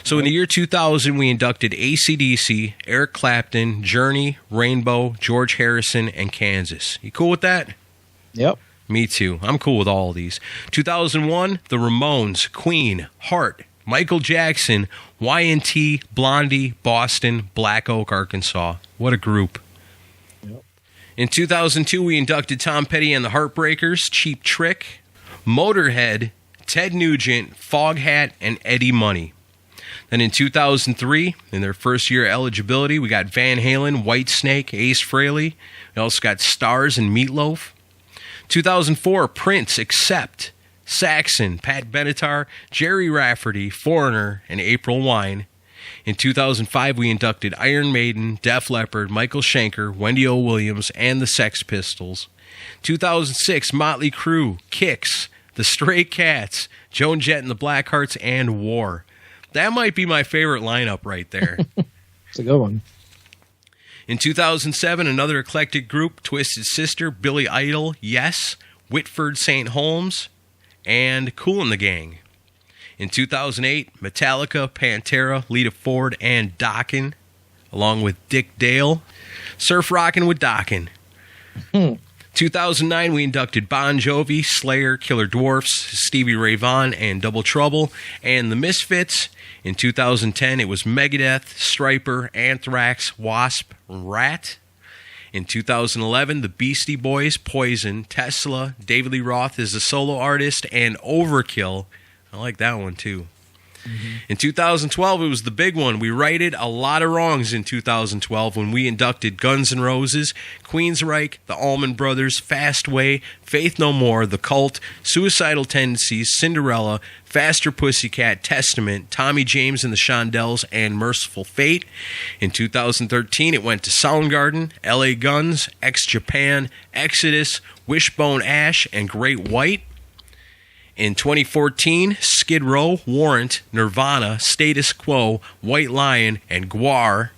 Speaker 2: So in the year 2000, we inducted AC/DC, Eric Clapton, Journey, Rainbow, George Harrison, and Kansas. You cool with that?
Speaker 3: Yep.
Speaker 2: Me too. I'm cool with all of these. 2001, The Ramones, Queen, Heart, Michael Jackson, Y&T, Blondie, Boston, Black Oak, Arkansas. What a group.
Speaker 3: Yep.
Speaker 2: In 2002, we inducted Tom Petty and the Heartbreakers, Cheap Trick, Motorhead, Ted Nugent, Foghat, and Eddie Money. Then in 2003, in their first year of eligibility, we got Van Halen, Whitesnake, Ace Frehley. We also got Stars and Meatloaf. 2004, Prince, Accept, Saxon, Pat Benatar, Jerry Rafferty, Foreigner, and April Wine. In 2005, we inducted Iron Maiden, Def Leppard, Michael Schenker, Wendy O. Williams, and the Sex Pistols. 2006, Motley Crue, Kix, The Stray Cats, Joan Jett and the Blackhearts, and War. That might be my favorite lineup right there.
Speaker 3: It's a good one.
Speaker 2: In 2007, another eclectic group, Twisted Sister, Billy Idol, Yes, Whitford St. Holmes, and Kool and the Gang. In 2008, Metallica, Pantera, Lita Ford, and Dokken, along with Dick Dale. Surf Rockin' with Dokken. 2009, we inducted Bon Jovi, Slayer, Killer Dwarfs, Stevie Ray Vaughan, and Double Trouble, and the Misfits. In 2010, it was Megadeth, Stryper, Anthrax, Wasp, Rat. In 2011, the Beastie Boys, Poison, Tesla, David Lee Roth is a solo artist, and Overkill. I like that one, too. In 2012, it was the big one. We righted a lot of wrongs in 2012 when we inducted Guns N' Roses, Queensryche, the Allman Brothers, Fastway, Faith No More, The Cult, Suicidal Tendencies, Cinderella, Faster Pussycat, Testament, Tommy James and the Shondells, and Merciful Fate. In 2013, it went to Soundgarden, LA Guns, Ex-Japan, Exodus, Wishbone Ash, and Great White. In 2014, Skid Row, Warrant, Nirvana, Status Quo, White Lion, and Gwar.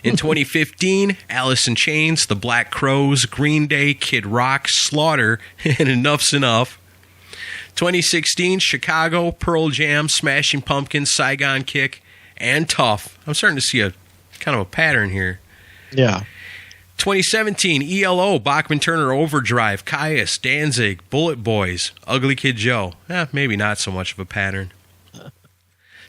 Speaker 2: In 2015, Alice in Chains, The Black Crowes, Green Day, Kid Rock, Slaughter, and Enough's Enough. 2016, Chicago, Pearl Jam, Smashing Pumpkins, Saigon Kick, and Tough. I'm starting to see a kind of a pattern here.
Speaker 3: Yeah.
Speaker 2: 2017, ELO, Bachman Turner Overdrive, Caius, Danzig, Bullet Boys, Ugly Kid Joe. Maybe not so much of a pattern.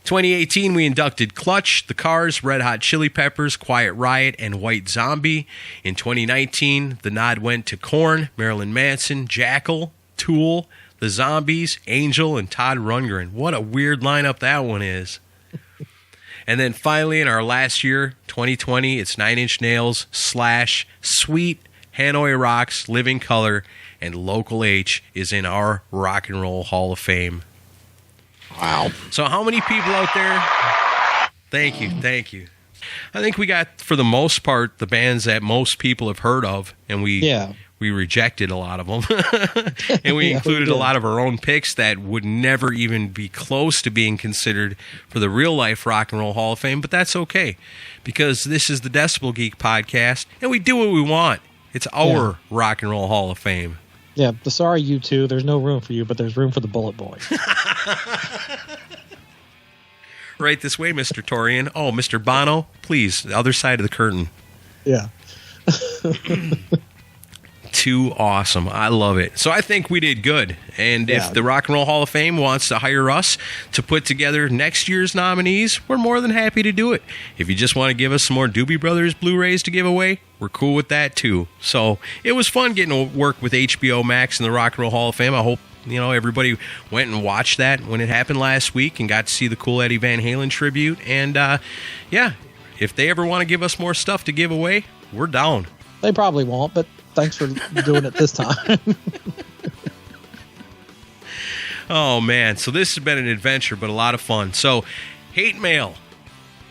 Speaker 2: 2018, we inducted Clutch, The Cars, Red Hot Chili Peppers, Quiet Riot, and White Zombie. In 2019, the nod went to Korn, Marilyn Manson, Jackal, Tool, The Zombies, Angel, and Todd Rundgren. What a weird lineup that one is. And then finally, in our last year, 2020, it's 9 Inch Nails, Slash, Sweet, Hanoi Rocks, Living Color, and Local H is in our Rock and Roll Hall of Fame.
Speaker 3: Wow.
Speaker 2: So how many people out there? Thank you. I think we got, for the most part, the bands that most people have heard of, and we rejected a lot of them. And we included a lot of our own picks that would never even be close to being considered for the real-life Rock and Roll Hall of Fame, but that's okay, because this is the Decibel Geek podcast, and we do what we want. It's our Rock and Roll Hall of Fame.
Speaker 3: Yeah, sorry, you two. There's no room for you, but there's room for the Bullet Boys.
Speaker 2: Right this way, Mr. Torian. Oh, Mr. Bono, please, the other side of the curtain.
Speaker 3: Yeah.
Speaker 2: Too awesome. I love it. So I think we did good. And if the Rock and Roll Hall of Fame wants to hire us to put together next year's nominees, we're more than happy to do it. If you just want to give us some more Doobie Brothers Blu-rays to give away, we're cool with that too. So it was fun getting to work with HBO Max and the Rock and Roll Hall of Fame. I hope everybody went and watched that when it happened last week and got to see the cool Eddie Van Halen tribute. And if they ever want to give us more stuff to give away, we're down. They
Speaker 3: probably won't, but thanks for doing it this time.
Speaker 2: Oh, man. So this has been an adventure, but a lot of fun. So, hate mail.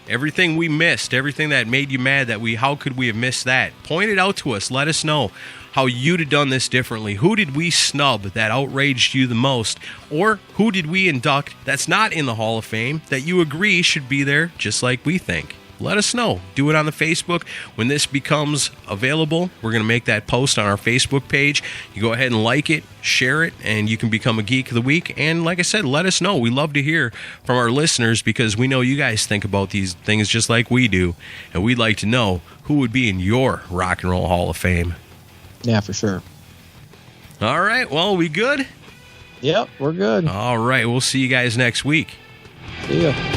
Speaker 2: Everything we missed, everything that made you mad, how could we have missed that? Point it out to us. Let us know how you'd have done this differently. Who did we snub that outraged you the most? Or who did we induct that's not in the Hall of Fame that you agree should be there just like we think? Let us know. Do it on the Facebook. When this becomes available, we're going to make that post on our Facebook page. You go ahead and like it, share it, and you can become a Geek of the Week. And like I said, let us know. We love to hear from our listeners because we know you guys think about these things just like we do. And we'd like to know who would be in your Rock and Roll Hall of Fame.
Speaker 3: Yeah, for sure.
Speaker 2: All right. Well, we good?
Speaker 3: Yep, we're good.
Speaker 2: All right. We'll see you guys next week.
Speaker 3: See ya.